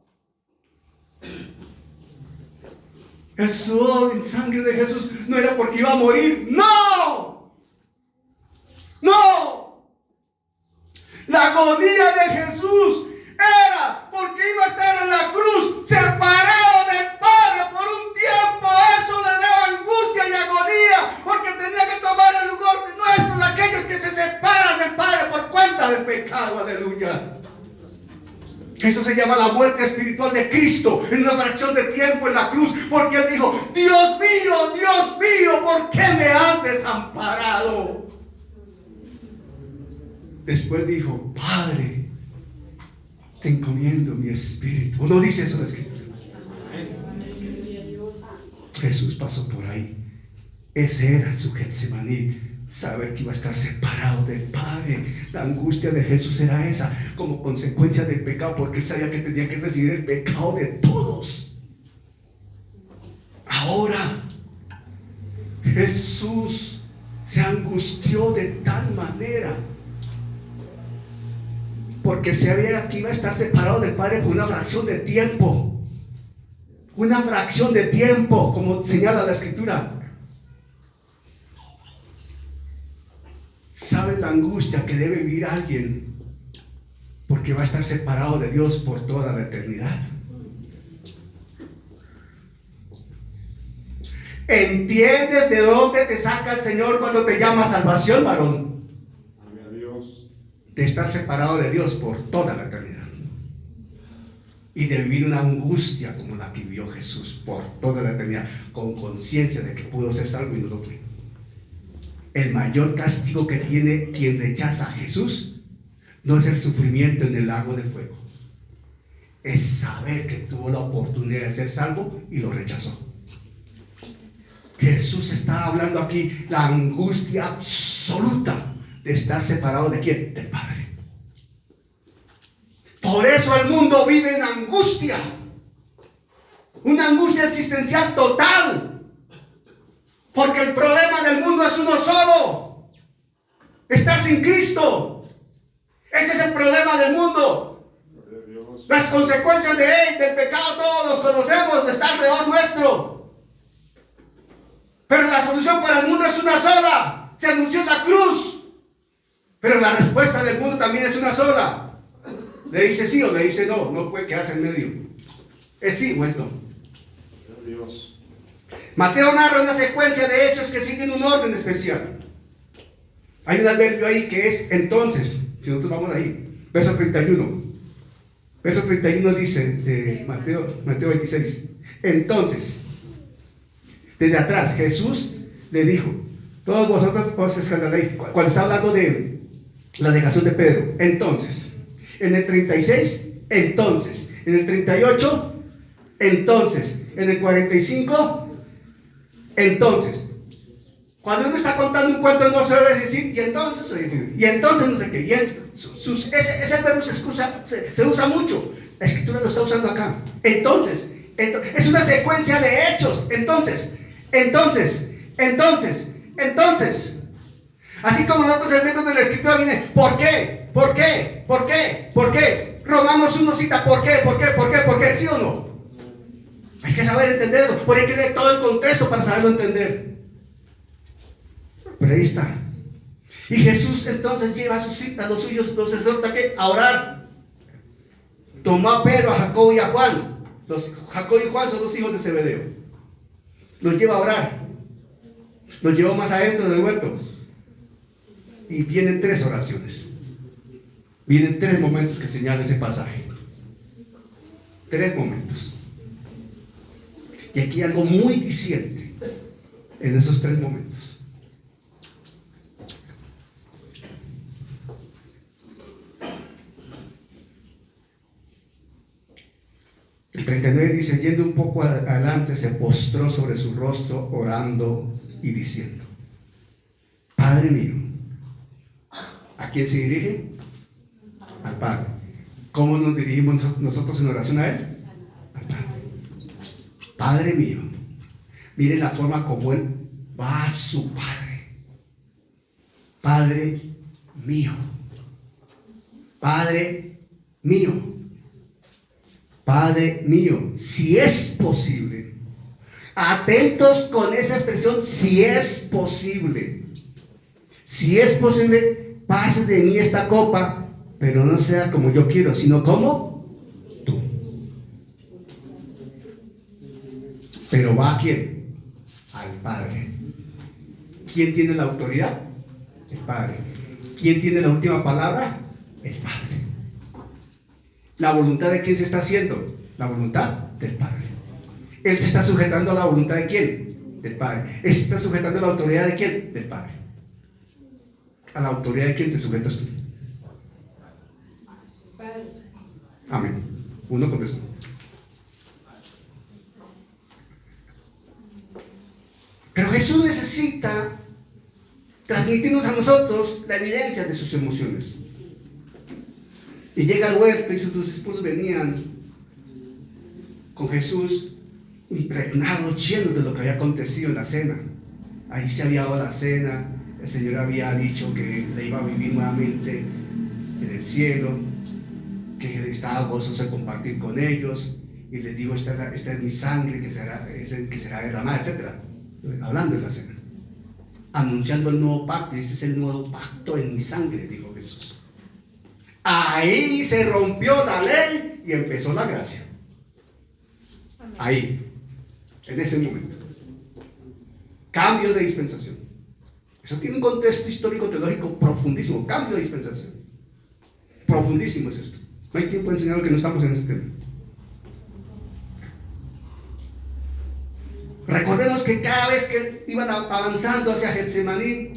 S4: El sudor en sangre de Jesús no era porque iba a morir, no. No. La agonía de Jesús era porque iba a estar en la cruz, separado del Padre por un tiempo. Eso le daba angustia y agonía, porque tenía que tomar el lugar de nuestros, aquellos que se separan del Padre por cuenta del pecado. Aleluya. Eso se llama la muerte espiritual de Cristo, en una fracción de tiempo en la cruz, porque Él dijo: Dios mío, ¿por qué me has desamparado? Después dijo: Padre, te encomiendo mi espíritu. ¿O no dice eso la Escritura? Jesús pasó por ahí. Ese era su Getsemaní, saber que iba a estar separado del Padre. La angustia de Jesús era esa, como consecuencia del pecado, porque Él sabía que tenía que recibir el pecado de todos. Ahora Jesús se angustió de tal manera, porque sabía que iba a estar separado del Padre por una fracción de tiempo. Una fracción de tiempo, como señala la Escritura. ¿Sabe la angustia que debe vivir alguien? Porque va a estar separado de Dios por toda la eternidad. ¿Entiendes de dónde te saca el Señor cuando te llama salvación, varón? De estar separado de Dios por toda la eternidad. Y de vivir una angustia como la que vivió Jesús por toda la eternidad, con conciencia de que pudo ser salvo y no lo fue. El mayor castigo que tiene quien rechaza a Jesús no es el sufrimiento en el lago de fuego, es saber que tuvo la oportunidad de ser salvo y lo rechazó. Jesús está hablando aquí la angustia absoluta de estar separado de ¿quién? Del Padre. Por eso el mundo vive en angustia, una angustia existencial total, porque el problema del mundo es uno solo: estar sin Cristo. Ese es el problema del mundo. Las consecuencias de él, del pecado, todos los conocemos, está alrededor nuestro. Pero la solución para el mundo es una sola: se anunció en la cruz. Pero la respuesta del mundo también es una sola: le dice sí o le dice no, no puede quedarse en medio. Es sí o es no. Mateo narra una secuencia de hechos que siguen un orden especial. Hay un adverbio ahí que es entonces. Si nosotros vamos ahí, verso 31. Verso 31 dice de Mateo 26: entonces, desde atrás, Jesús le dijo: todos vosotros os escandalizáis. Cuando está hablando de la negación de Pedro, entonces. En el 36, entonces. En el 38, entonces. En el 45, entonces. Cuando uno está contando un cuento no se debe decir y entonces no sé qué. ese verbo se usa mucho. La Escritura lo está usando acá. Entonces, es una secuencia de hechos. Entonces. Así como en otros elementos de la Escritura viene, ¿por qué? Romanos 1 cita, ¿por qué? ¿Sí o no? Hay que saber entender eso. Por ahí hay que leer todo el contexto para saberlo entender. Pero ahí está. Y Jesús entonces lleva a los suyos, los exhorta a orar. Tomó a Pedro, a Jacobo y a Juan. Jacobo y Juan son los hijos de Zebedeo. Los lleva a orar. Los llevó más adentro del huerto. Y vienen 3 oraciones. Vienen 3 momentos que señala ese pasaje. 3 momentos. Y aquí hay algo muy diciente en esos 3 momentos. El 39 dice, yendo un poco adelante, se postró sobre su rostro, orando y diciendo, Padre mío. ¿A quién se dirige? Al Padre. ¿Cómo nos dirigimos nosotros en oración a Él? Al Padre. Padre mío. Miren la forma como Él va a su Padre. Padre mío. Padre mío. Padre mío. Si es posible. Atentos con esa expresión, si es posible. Si es posible, pase de mí esta copa, pero no sea como yo quiero, sino como tú. Pero ¿va a quién? Al Padre. ¿Quién tiene la autoridad? El Padre. ¿Quién tiene la última palabra? El Padre. ¿La voluntad de quién se está haciendo? La voluntad del Padre. Él se está sujetando a la voluntad de quién? Del Padre. Él se está sujetando a la autoridad de quién? Del Padre. ¿A la autoridad de quién te sujetas tú? Amén. Uno contestó. Pero Jesús necesita transmitirnos a nosotros la evidencia de sus emociones. Y llega al huerto y sus discípulos venían con Jesús impregnados, llenos de lo que había acontecido en la cena. Ahí se había dado la cena. El Señor había dicho que le iba a vivir nuevamente en el cielo, que estaba gozoso de compartir con ellos, y les digo, esta es mi sangre que será derramada, etc. Hablando de la cena, anunciando el nuevo pacto. Este es el nuevo pacto en mi sangre, dijo Jesús. Ahí se rompió la ley y empezó la gracia. Ahí, en ese momento, cambio de dispensación. Eso tiene un contexto histórico teológico profundísimo. Cambio de dispensación. Profundísimo es esto. No hay tiempo de enseñar lo que no estamos en este tema. Recordemos que cada vez que iban avanzando hacia Getsemaní,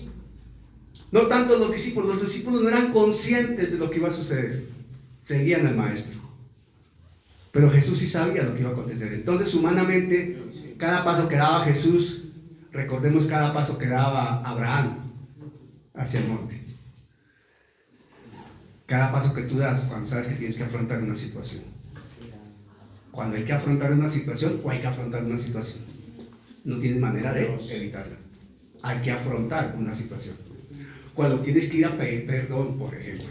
S4: no tanto los discípulos no eran conscientes de lo que iba a suceder. Seguían al Maestro. Pero Jesús sí sabía lo que iba a acontecer. Entonces, humanamente, cada paso que daba Jesús, recordemos cada paso que daba Abraham hacia el monte. Cada paso que tú das cuando sabes que tienes que afrontar una situación. Cuando hay que afrontar una situación o hay que afrontar una situación. No tienes manera de evitarla. Hay que afrontar una situación. Cuando tienes que ir a pedir perdón, por ejemplo.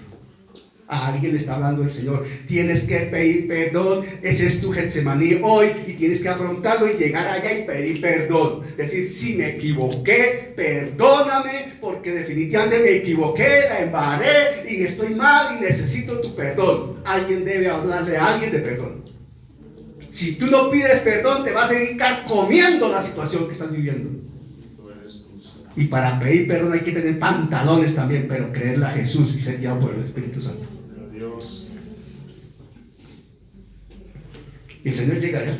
S4: A alguien le está hablando el Señor. Tienes que pedir perdón. Ese es tu Getsemaní hoy. Y tienes que afrontarlo y llegar allá y pedir perdón. Decir, si me equivoqué, perdóname, porque definitivamente me equivoqué, la embarré y estoy mal y necesito tu perdón. Alguien debe hablarle a alguien de perdón. Si tú no pides perdón, te vas a seguir comiendo la situación que estás viviendo. Y para pedir perdón hay que tener pantalones también, pero creerle a Jesús y ser guiado por el Espíritu Santo. Y el Señor llega allá.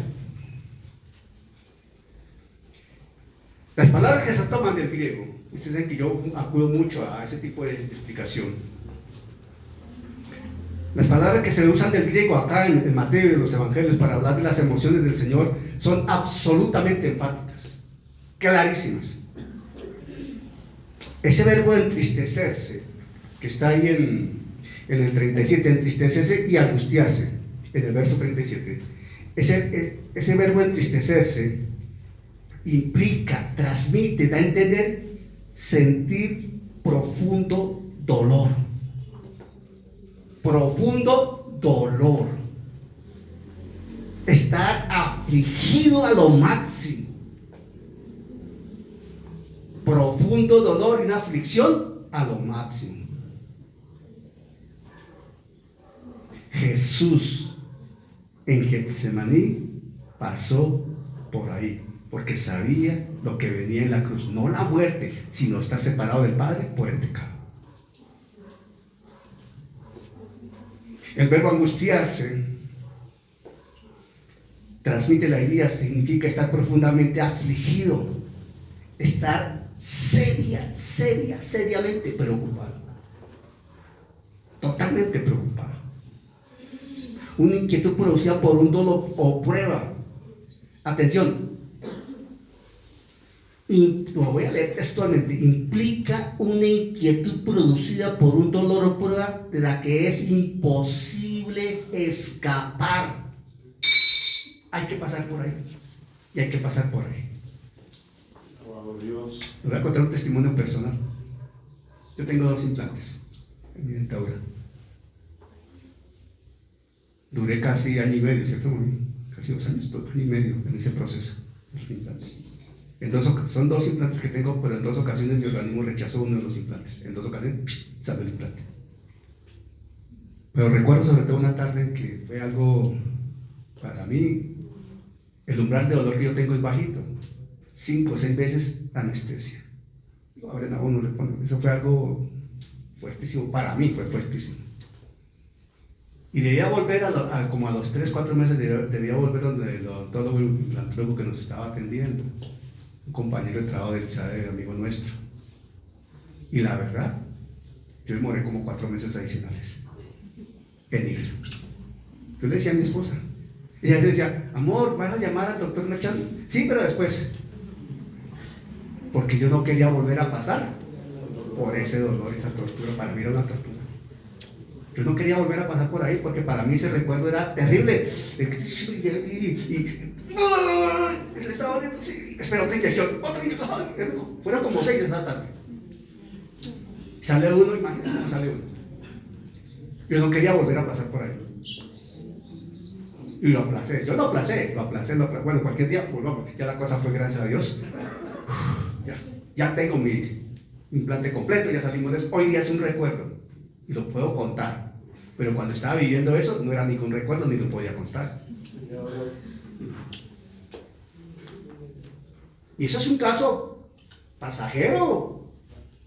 S4: Las palabras que se toman del griego, ustedes saben que yo acudo mucho a ese tipo de explicación. Las palabras que se usan del griego acá en Mateo y en los evangelios para hablar de las emociones del Señor son absolutamente enfáticas, clarísimas. Ese verbo entristecerse, que está ahí En el 37, entristecerse y angustiarse. En el verso 37. Ese verbo entristecerse implica, transmite, da a entender sentir profundo dolor. Profundo dolor. Estar afligido a lo máximo. Profundo dolor y una aflicción a lo máximo. Jesús en Getsemaní pasó por ahí, porque sabía lo que venía en la cruz, no la muerte, sino estar separado del Padre por el pecado. El verbo angustiarse transmite la idea, significa estar profundamente afligido, estar seriamente preocupado, totalmente preocupado. Una inquietud producida por un dolor o prueba. Atención, lo voy a leer textualmente. Implica una inquietud producida por un dolor o prueba de la que es imposible escapar. Hay que pasar por ahí. Y hay que pasar por ahí.
S3: Wow, Dios.
S4: Les voy a contar un testimonio personal. Yo tengo 2 implantes en mi dentadura. Duré casi año y medio, ¿cierto? Casi 2 años, 2 años y medio en ese proceso. Los implantes. Son 2 implantes que tengo, pero en 2 ocasiones mi organismo rechazó uno de los implantes. En 2 ocasiones salió el implante. Pero recuerdo sobre todo una tarde en que fue algo, para mí, el umbral de dolor que yo tengo es bajito. 5 o 6 veces anestesia. Lo abren a uno, le ponen. Eso fue algo fuertísimo, para mí fue fuertísimo. Y debía volver como a los 3-4 meses, debía volver donde el odontólogo y el implantólogo que nos estaba atendiendo, un compañero de trabajo del SADE, amigo nuestro. Y la verdad, yo demoré como 4 meses adicionales en ir. Yo le decía a mi esposa, ella decía, amor, ¿vas a llamar al doctor Nachan? Sí, pero después, porque yo no quería volver a pasar por ese dolor, esa tortura. Para mí era una tortura. Yo no quería volver a pasar por ahí porque para mí ese recuerdo era terrible. Le estaba doliendo, sí, espera, otra inyección. Fueron como 6 esa tarde. Sale uno, imagínate cómo sale uno. Yo no quería volver a pasar por ahí. Y lo aplacé. Yo lo aplacé. Bueno, cualquier día, pues no, porque ya la cosa fue, gracias a Dios. Ya tengo mi implante completo, ya salimos de eso. Hoy día es un recuerdo y lo puedo contar. Pero cuando estaba viviendo eso, no era ningún recuerdo ni lo podía contar. Y eso es un caso pasajero.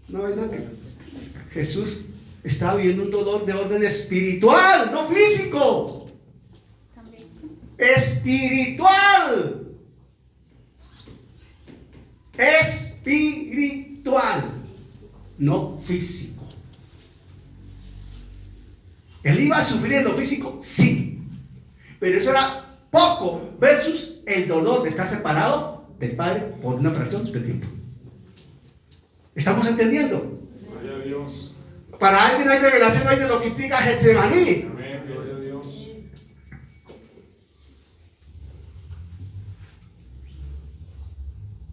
S4: No hay nada que... Jesús estaba viviendo un dolor de orden espiritual, no físico. Espiritual. Espiritual, no físico. ¿Él iba a sufrir en lo físico? Sí. Pero eso era poco versus el dolor de estar separado del Padre por una fracción de tiempo. ¿Estamos entendiendo?
S3: Gloria a Dios.
S4: Para alguien hay revelación hoy de lo que implica Getsemaní.
S3: Amén. Gloria a Dios.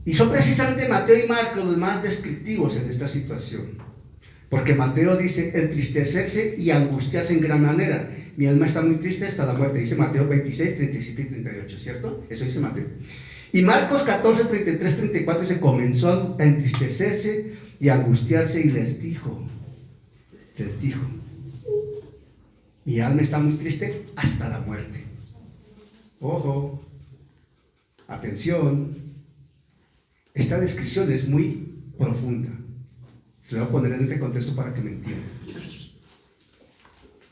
S4: Y son precisamente Mateo y Marcos los más descriptivos en esta situación. Porque Mateo dice entristecerse y angustiarse en gran manera. Mi alma está muy triste hasta la muerte. Dice Mateo 26, 37 y 38, ¿cierto? Eso dice Mateo. Y Marcos 14, 33, 34 dice, comenzó a entristecerse y a angustiarse y les dijo, mi alma está muy triste hasta la muerte. Ojo, atención, esta descripción es muy profunda. Te voy a poner en ese contexto para que me entiendan.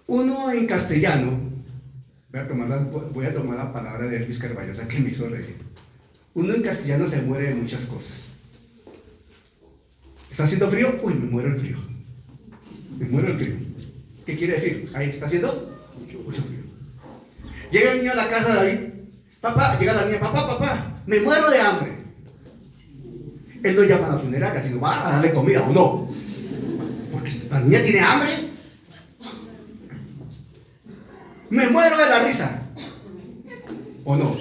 S4: Uno en castellano, voy a tomar la palabra de Elvis Carballosa que me hizo reír. Uno en castellano se muere de muchas cosas. ¿Está haciendo frío? Uy, me muero el frío. Me muero el frío. ¿Qué quiere decir? Ahí está haciendo mucho frío. Llega el niño a la casa de David. Papá, llega la niña, papá, me muero de hambre. Él no llama a la funeraria, sino va a darle comida o no. Porque la niña tiene hambre. Me muero de la risa. ¿O no?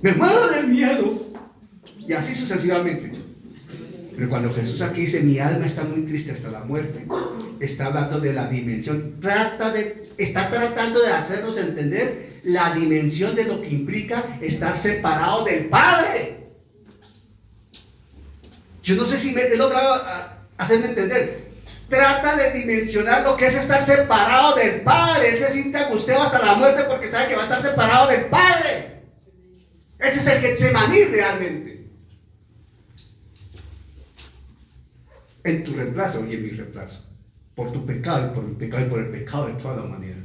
S4: Me muero del miedo. Y así sucesivamente. Pero cuando Jesús aquí dice, mi alma está muy triste hasta la muerte, está hablando de la dimensión. Está tratando de hacernos entender la dimensión de lo que implica estar separado del Padre. Yo no sé si he logrado hacerme entender. Trata de dimensionar lo que es estar separado del Padre. Él se siente angustiado hasta la muerte porque sabe que va a estar separado del Padre. Ese es el Getsemaní realmente. En tu reemplazo y en mi reemplazo. Por tu pecado y por mi pecado y por el pecado de toda la humanidad.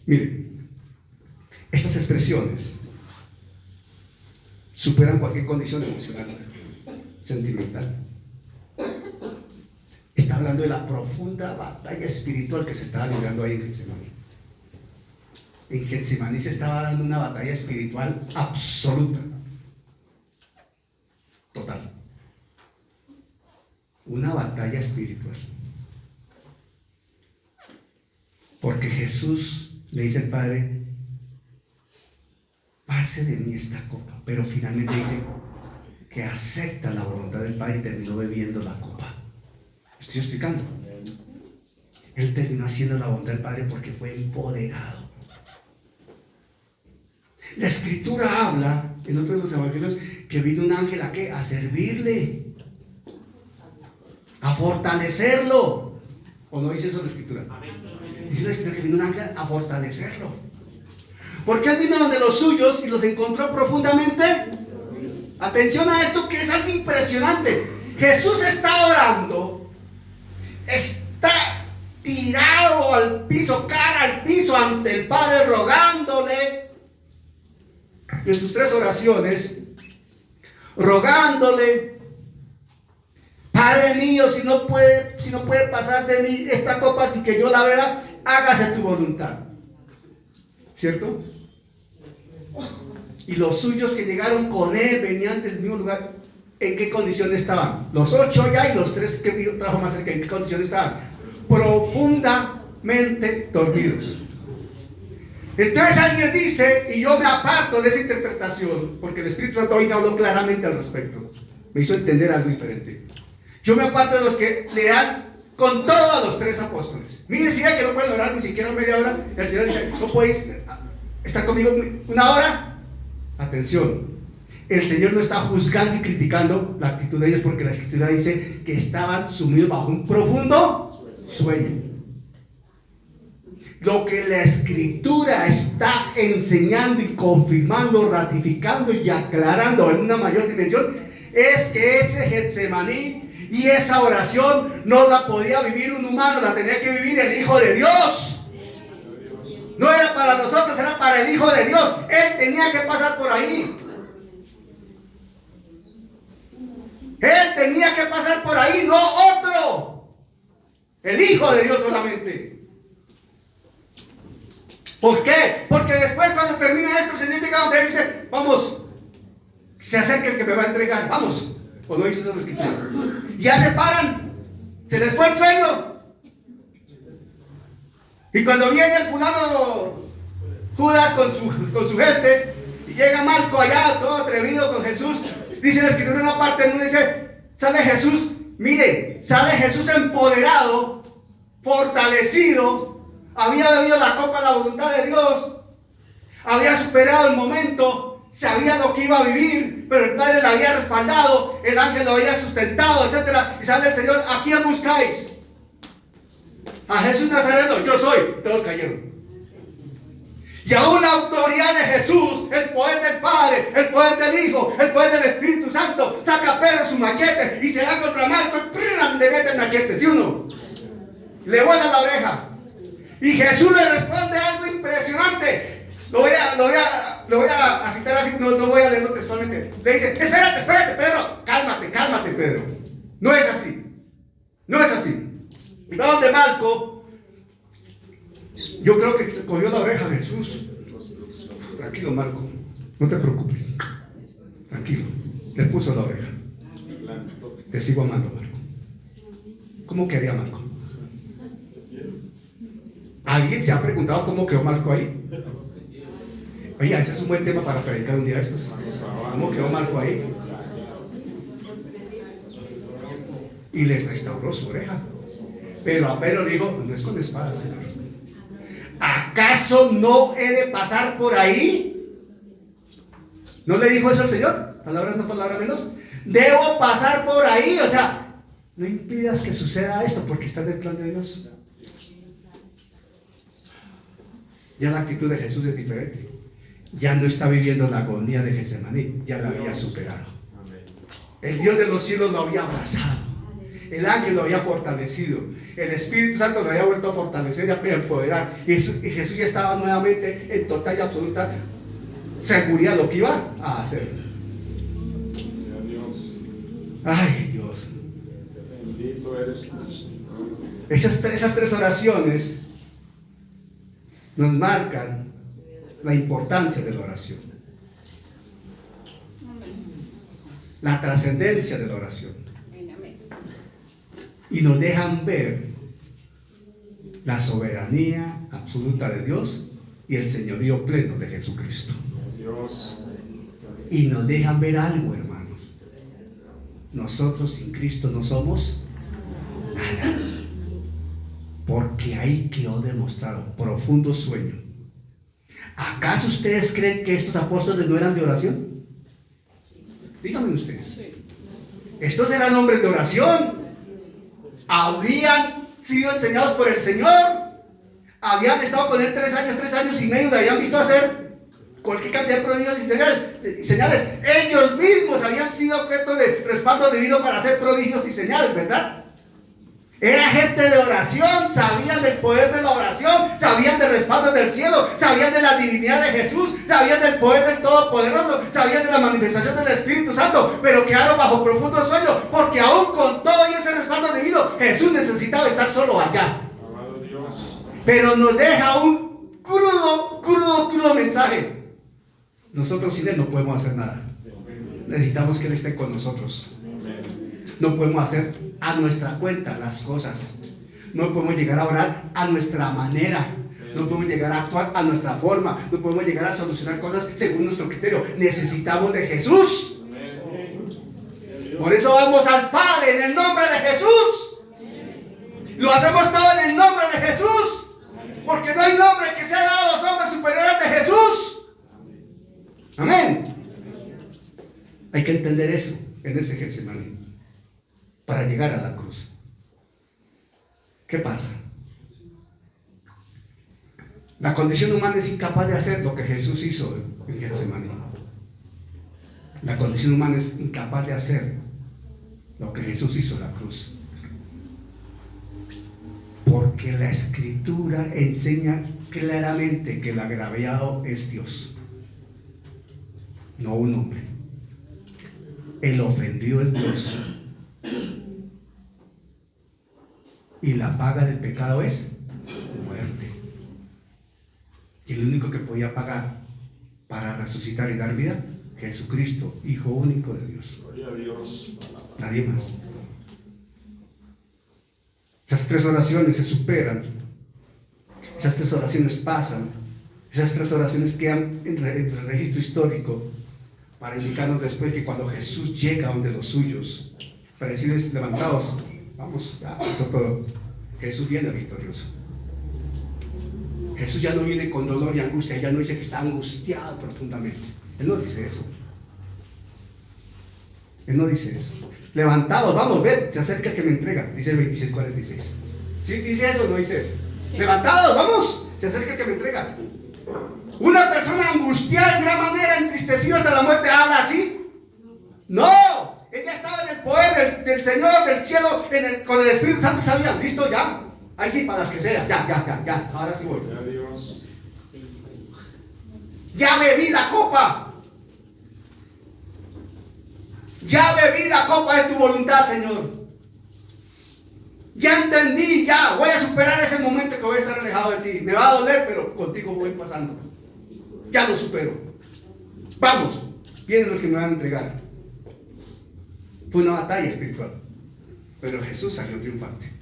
S4: Miren, estas expresiones superan cualquier condición emocional, sentimental. Está hablando de la profunda batalla espiritual que se estaba librando ahí en Getsemaní. En Getsemaní se estaba dando una batalla espiritual absoluta, total. Una batalla espiritual. Porque Jesús le dice al Padre, pase de mí esta copa, pero finalmente dice que acepta la voluntad del Padre y terminó bebiendo la copa. ¿Estoy explicando? Él terminó haciendo la voluntad del Padre porque fue empoderado. La Escritura habla, en otro de los evangelios, que vino un ángel ¿a qué? A servirle, a fortalecerlo. ¿O no dice eso la Escritura? Dice la Escritura que vino un ángel a fortalecerlo. Porque él vino donde los suyos y los encontró profundamente. Atención a esto que es algo impresionante. Jesús está orando, está tirado al piso, cara al piso ante el Padre, rogándole en sus 3 oraciones, rogándole, Padre mío, si no puede pasar de mí esta copa sin que yo la beba, hágase tu voluntad. ¿Cierto? Y los suyos que llegaron con él venían del mismo lugar. ¿En qué condición estaban? Los 8 ya y los 3 que trajo más cerca, ¿en qué condición estaban? Profundamente dormidos. Entonces alguien dice, y yo me aparto de esa interpretación, porque el Espíritu Santo hoy me habló claramente al respecto. Me hizo entender algo diferente. Yo me aparto de los que le dan con todo a los 3 apóstoles. Mire, si hay que no pueden orar ni siquiera media hora, y el Señor dice, ¿no podéis estar conmigo 1 hora? Atención, el Señor no está juzgando y criticando la actitud de ellos, porque la Escritura dice que estaban sumidos bajo un profundo sueño. Lo que la Escritura está enseñando y confirmando, ratificando y aclarando en una mayor dimensión es que ese Getsemaní y esa oración no la podía vivir un humano, la tenía que vivir el Hijo de Dios. No era para nosotros, era para el Hijo de Dios. Él tenía que pasar por ahí. Él tenía que pasar por ahí, no otro. El Hijo de Dios solamente. ¿Por qué? Porque después cuando termina esto, el Señor llega donde él dice, vamos, se acerca el que me va a entregar, vamos. ¿O no dice eso en la Escritura? Ya se paran, se les fue el sueño. Y cuando viene el fulano Judas con su gente, y llega Marco allá, todo atrevido con Jesús, dice la Escritura en una parte, en una dice, sale Jesús, mire, sale Jesús empoderado, fortalecido, había bebido la copa de la voluntad de Dios, había superado el momento, sabía lo que iba a vivir, pero el Padre le había respaldado, el ángel lo había sustentado, etc. Y sale el Señor, ¿a quién buscáis? A Jesús Nazareno, yo soy. Todos cayeron. Y aún la autoridad de Jesús, el poder del Padre, el poder del Hijo, el poder del Espíritu Santo, saca a Pedro su machete y se da contra Marco y le mete el machete, ¿sí o no? Le vuela la oreja. Y Jesús le responde algo impresionante. Lo voy a citar así, no voy a leerlo textualmente. Le dice, espérate, Pedro. Cálmate, Pedro. No es así. No es así. Y va donde Marco. Yo creo que se cogió la oreja a Jesús. Tranquilo, Marco. No te preocupes. Tranquilo. Le puso la oreja. Te sigo amando, Marco. ¿Cómo quería Marco? ¿Alguien se ha preguntado cómo quedó Marco ahí? Oye, ese es un buen tema para predicar un día de estos. ¿Cómo quedó Marco ahí? Y le restauró su oreja. Pero a Pedro le dijo, no es con espada, Señor. ¿Acaso no he de pasar por ahí? ¿No le dijo eso el Señor? Palabras más, palabras menos. Debo pasar por ahí. O sea, no impidas que suceda esto porque está en el plan de Dios. Ya la actitud de Jesús es diferente. Ya no está viviendo la agonía de Getsemaní, ya la había superado. El Dios de los cielos lo había abrazado. El ángel lo había fortalecido. El Espíritu Santo lo había vuelto a fortalecer y a empoderar. Y Jesús ya estaba nuevamente en total y absoluta seguridad de lo que iba a hacer. Ay, Dios.
S3: Bendito eres tú, Señor.
S4: Esas tres oraciones nos marcan la importancia de la oración, la trascendencia de la oración, y nos dejan ver la soberanía absoluta de Dios y el señorío pleno de Jesucristo. Y nos dejan ver algo, hermanos. Nosotros sin Cristo no somos nada, porque ahí quedó demostrado profundo sueño. ¿Acaso ustedes creen que estos apóstoles no eran de oración? Díganme ustedes. Estos eran hombres de oración. Habían sido enseñados por el Señor. Habían estado con él 3 años y medio. Le habían visto hacer cualquier cantidad de prodigios y señales. Ellos mismos habían sido objeto de respaldo divino para hacer prodigios y señales, ¿verdad? Era gente de oración, sabían del poder de la oración, sabían del respaldo del cielo, sabían de la divinidad de Jesús, sabían del poder del Todopoderoso, sabían de la manifestación del Espíritu Santo, pero quedaron bajo profundo sueño, porque aún con todo y ese respaldo divino, Jesús necesitaba estar solo allá. Pero nos deja un crudo mensaje. Nosotros sin Él no podemos hacer nada. Necesitamos que Él esté con nosotros. No podemos hacer a nuestra cuenta las cosas. No podemos llegar a orar a nuestra manera. No podemos llegar a actuar a nuestra forma. No podemos llegar a solucionar cosas según nuestro criterio. Necesitamos de Jesús. Por eso vamos al Padre en el nombre de Jesús. Lo hacemos todo en el nombre de Jesús. Porque no hay nombre que sea dado a los hombres superiores de Jesús. Amén. Hay que entender eso en ese Getsemaní para llegar a la cruz. ¿Qué pasa? La condición humana es incapaz de hacer lo que Jesús hizo en Getsemaní. La condición humana es incapaz de hacer lo que Jesús hizo en la cruz. Porque la Escritura enseña claramente que el agraviado es Dios, no un hombre. El ofendido es Dios. Y la paga del pecado es muerte. Y el único que podía pagar para resucitar y dar vida, Jesucristo, Hijo único de Dios. Nadie más. Esas 3 oraciones se superan. Esas 3 oraciones pasan. Esas 3 oraciones quedan en el registro histórico para indicarnos después que cuando Jesús llega donde los suyos, para decirles levantados, vamos, ya pasó todo. Jesús viene victorioso. Jesús ya no viene con dolor y angustia, ya no dice que está angustiado profundamente. Él no dice eso. Él no dice eso. Levantados, vamos, ven, se acerca el que me entrega, dice el 26:46. ¿Sí dice eso o no dice eso? Levantados, vamos, se acerca el que me entrega. Una persona angustiada en gran manera, entristecida hasta la muerte, ¿habla así? No, ella estaba en el poder del Señor, del cielo, con el Espíritu Santo, sabía, listo, ya. Ahí sí, para las que sea, ya, ahora sí voy. Ya bebí la copa. Ya bebí la copa de tu voluntad, Señor. Ya entendí, ya voy a superar ese momento que voy a estar alejado de ti. Me va a doler, pero contigo voy pasando. Ya lo supero. Vamos, vienen los que me van a entregar. Fue una batalla espiritual, pero Jesús salió triunfante.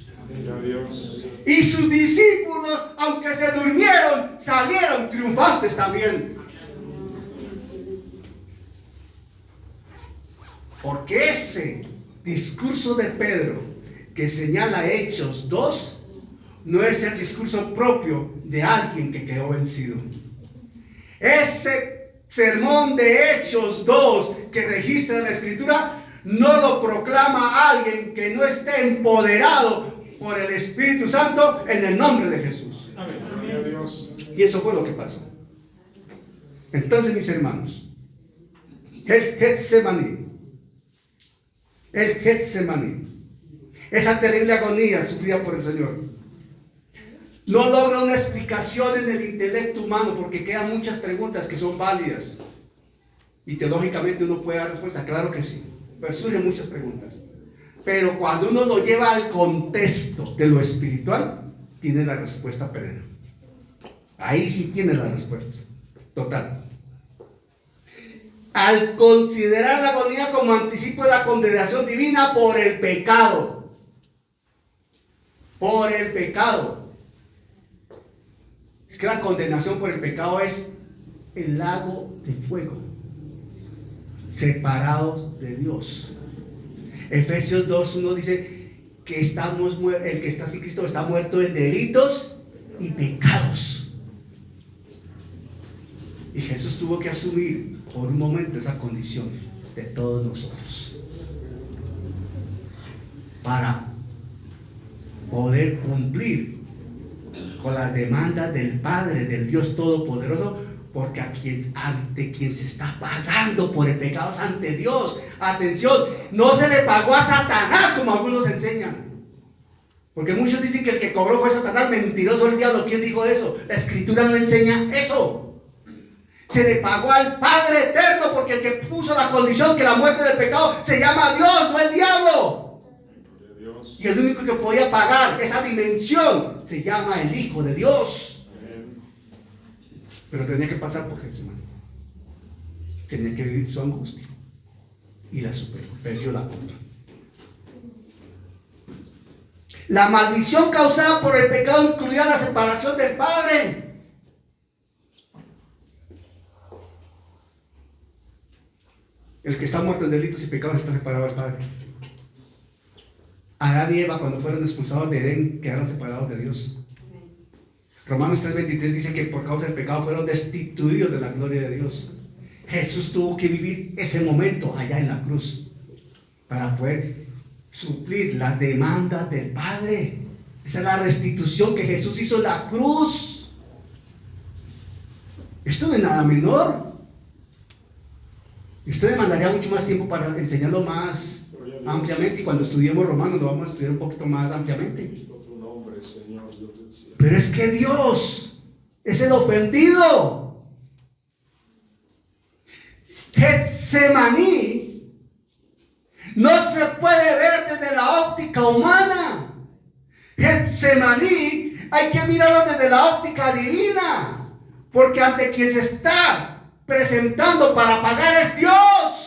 S4: Y sus discípulos, aunque se durmieron, salieron triunfantes también. Porque ese discurso de Pedro que señala Hechos 2 no es el discurso propio de alguien que quedó vencido. Ese sermón de Hechos 2 que registra la Escritura no lo proclama alguien que no esté empoderado por el Espíritu Santo en el nombre de Jesús. Y eso fue lo que pasó. Entonces, mis hermanos, el Getsemaní, esa terrible agonía sufrida por el Señor, no logra una explicación en el intelecto humano porque quedan muchas preguntas que son válidas. Y teológicamente uno puede dar respuesta, claro que sí, pero surgen muchas preguntas. Pero cuando uno lo lleva al contexto de lo espiritual, tiene la respuesta plena. Ahí sí tiene la respuesta total. Al considerar la agonía como anticipo de la condenación divina por el pecado. Por el pecado. Es que la condenación por el pecado es el lago de fuego. Separados de Dios. Efesios 2:1 dice que el que está sin Cristo está muerto en delitos y pecados. Y Jesús tuvo que asumir por un momento esa condición de todos nosotros para poder cumplir con las demandas del Padre, del Dios Todopoderoso, porque ante quien se está pagando por el pecado es ante Dios. Atención, no se le pagó a Satanás como algunos enseñan, porque muchos dicen que el que cobró fue Satanás. Mentiroso el diablo. ¿Quién dijo eso? La Escritura no enseña eso. Se le pagó al Padre eterno, porque el que puso la condición que la muerte del pecado se llama Dios, no el diablo. Y el único que podía pagar esa dimensión se llama el Hijo de Dios. Pero tenía que pasar por Getsemaní. Tenía que vivir su angustia. Y la superó, perdió la contra. La maldición causada por el pecado incluía la separación del Padre. El que está muerto en delitos y pecados está separado del Padre. Adán y Eva, cuando fueron expulsados de Edén, quedaron separados de Dios. Romanos 3:23 dice que por causa del pecado fueron destituidos de la gloria de Dios. Jesús tuvo que vivir ese momento allá en la cruz para poder suplir las demandas del Padre. Esa es la restitución que Jesús hizo en la cruz. Esto no es nada menor. Y usted demandaría mucho más tiempo para enseñarlo más ampliamente, y cuando estudiemos Romanos lo vamos a estudiar un poquito más ampliamente. Pero es que Dios es el ofendido. Getsemaní no se puede ver desde la óptica humana. Getsemaní hay que mirarlo desde la óptica divina, porque ante quien se está presentando para pagar es Dios.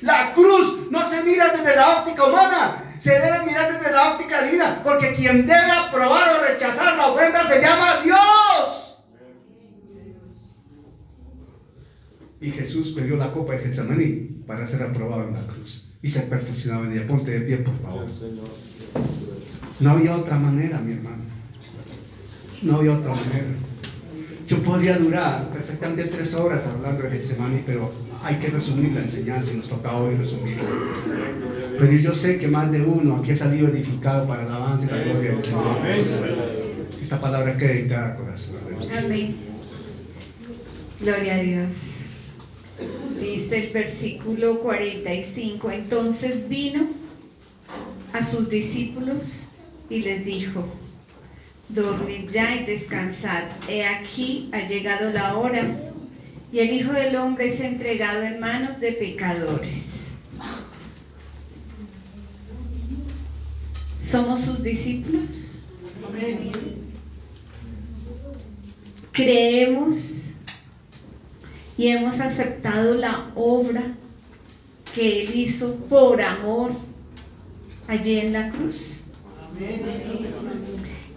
S4: La cruz no se mira desde la óptica humana, se debe mirar desde la óptica divina, porque quien debe aprobar o rechazar la ofrenda se llama Dios. Y Jesús bebió la copa de Getsemaní para ser aprobado en la cruz y ser perfeccionado en ella. Ponte de pie, por favor. No había otra manera, mi hermano. No había otra manera. Yo podría durar perfectamente 3 horas hablando de Getsemaní, pero hay que resumir la enseñanza y nos toca hoy resumirla. Pero yo sé que más de uno aquí ha salido edificado para la alabanza y la gloria del Señor. Esta palabra quede en cada corazón.
S2: Amén. Gloria a Dios. Dice el versículo 45: entonces vino a sus discípulos y les dijo: dormid ya y descansad. He aquí ha llegado la hora, y el Hijo del Hombre es entregado en manos de pecadores. ¿Somos sus discípulos? ¿Creemos y hemos aceptado la obra que Él hizo por amor allí en la cruz?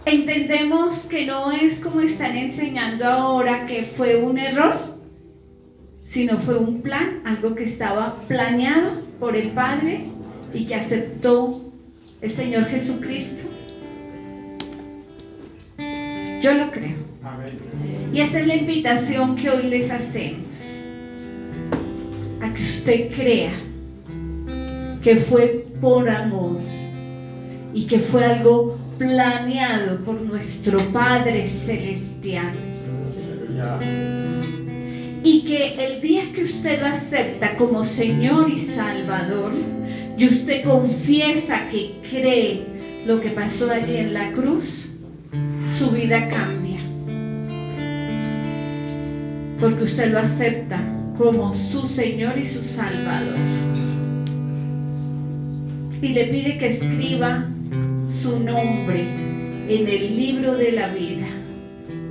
S2: Entendemos que no es como están enseñando ahora, que fue un error, sino fue un plan, algo que estaba planeado por el Padre y que aceptó el Señor Jesucristo. Yo lo creo. Y esta es la invitación que hoy les hacemos, a que usted crea que fue por amor y que fue algo planeado por nuestro Padre Celestial. Y que el día que usted lo acepta como Señor y Salvador, y usted confiesa que cree lo que pasó allí en la cruz, su vida cambia. Porque usted lo acepta como su Señor y su Salvador. Y le pide que escriba su nombre en el libro de la vida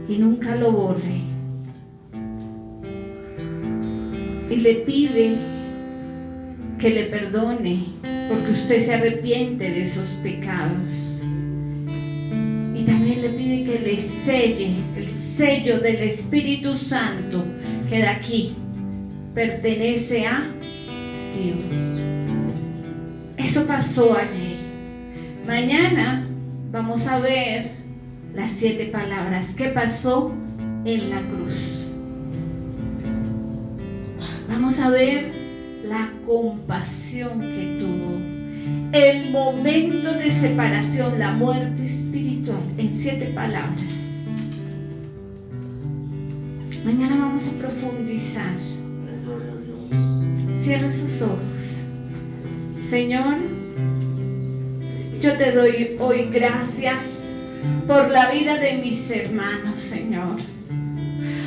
S2: y nunca lo borre. Y le pide que le perdone porque usted se arrepiente de esos pecados. Y también le pide que le selle el sello del Espíritu Santo que de aquí pertenece a Dios. Eso pasó allí. Mañana vamos a ver las 7 palabras. ¿Qué pasó en la cruz? Vamos a ver la compasión que tuvo, el momento de separación, la muerte espiritual, en 7 palabras. Mañana vamos a profundizar. Cierre sus ojos. Señor, yo te doy hoy gracias por la vida de mis hermanos, Señor.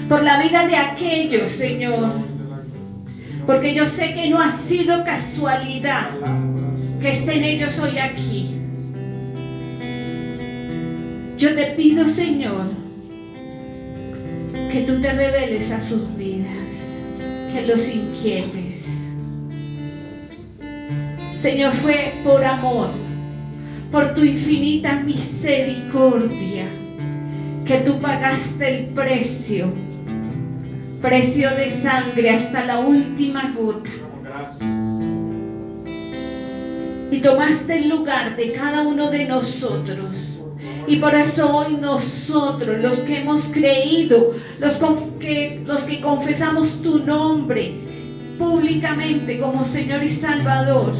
S2: Por la vida de aquellos, Señor. Porque yo sé que no ha sido casualidad que estén ellos hoy aquí. Yo te pido, Señor, que tú te reveles a sus vidas, que los inquietes. Señor, fue por amor, por tu infinita misericordia, que tú pagaste el precio de sangre hasta la última gota. Y tomaste el lugar de cada uno de nosotros. Y por eso hoy nosotros, los que hemos creído, los que confesamos tu nombre públicamente como Señor y Salvador,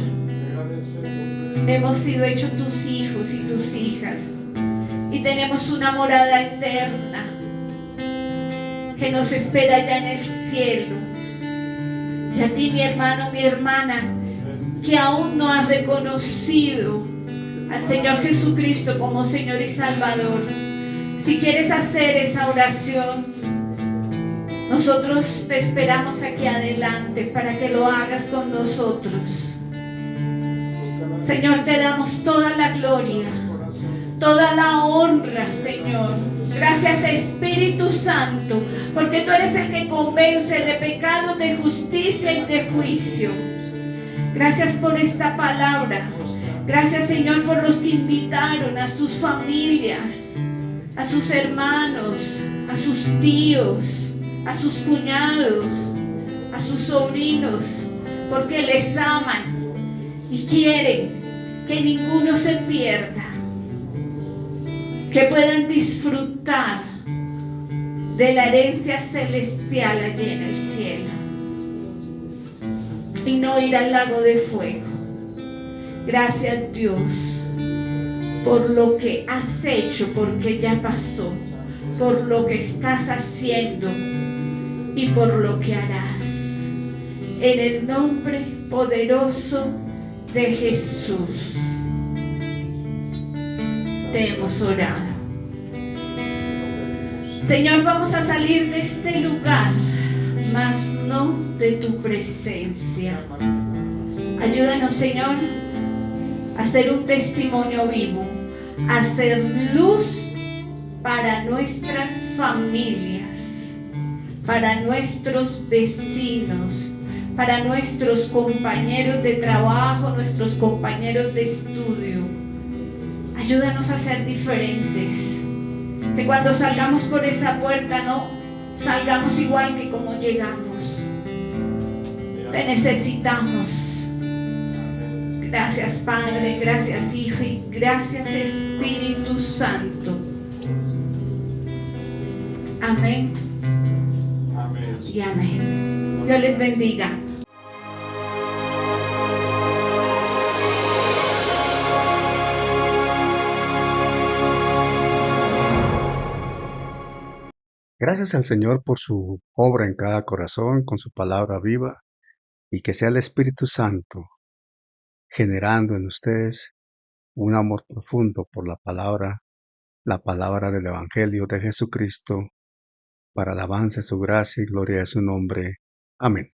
S2: hemos sido hechos tus hijos y tus hijas. Y tenemos una morada eterna que nos espera ya en el cielo. Y a ti, mi hermano, mi hermana, que aún no has reconocido al Señor Jesucristo como Señor y Salvador, si quieres hacer esa oración, nosotros te esperamos aquí adelante para que lo hagas con nosotros. Señor, te damos toda la gloria, toda la honra, Señor. Gracias, Espíritu Santo, porque tú eres el que convence de pecado, de justicia y de juicio. Gracias por esta palabra. Gracias, Señor, por los que invitaron a sus familias, a sus hermanos, a sus tíos, a sus cuñados, a sus sobrinos, porque les aman y quieren que ninguno se pierda, que puedan disfrutar de la herencia celestial allí en el cielo y no ir al lago de fuego. Gracias, Dios, por lo que has hecho, porque ya pasó, por lo que estás haciendo y por lo que harás. En el nombre poderoso de Jesús te hemos orado. Señor, vamos a salir de este lugar, mas no de tu presencia. Ayúdanos, Señor, a ser un testimonio vivo, a ser luz para nuestras familias, para nuestros vecinos, para nuestros compañeros de trabajo, nuestros compañeros de estudio. Ayúdanos a ser diferentes. Que cuando salgamos por esa puerta no salgamos igual que como llegamos. Te necesitamos. Gracias Padre, gracias Hijo y gracias Espíritu Santo. Amén.
S3: Amén.
S2: Y amén. Dios les bendiga.
S1: Gracias al Señor por su obra en cada corazón, con su palabra viva, y que sea el Espíritu Santo generando en ustedes un amor profundo por la palabra del Evangelio de Jesucristo, para alabanza de su gracia y gloria de su nombre. Amén.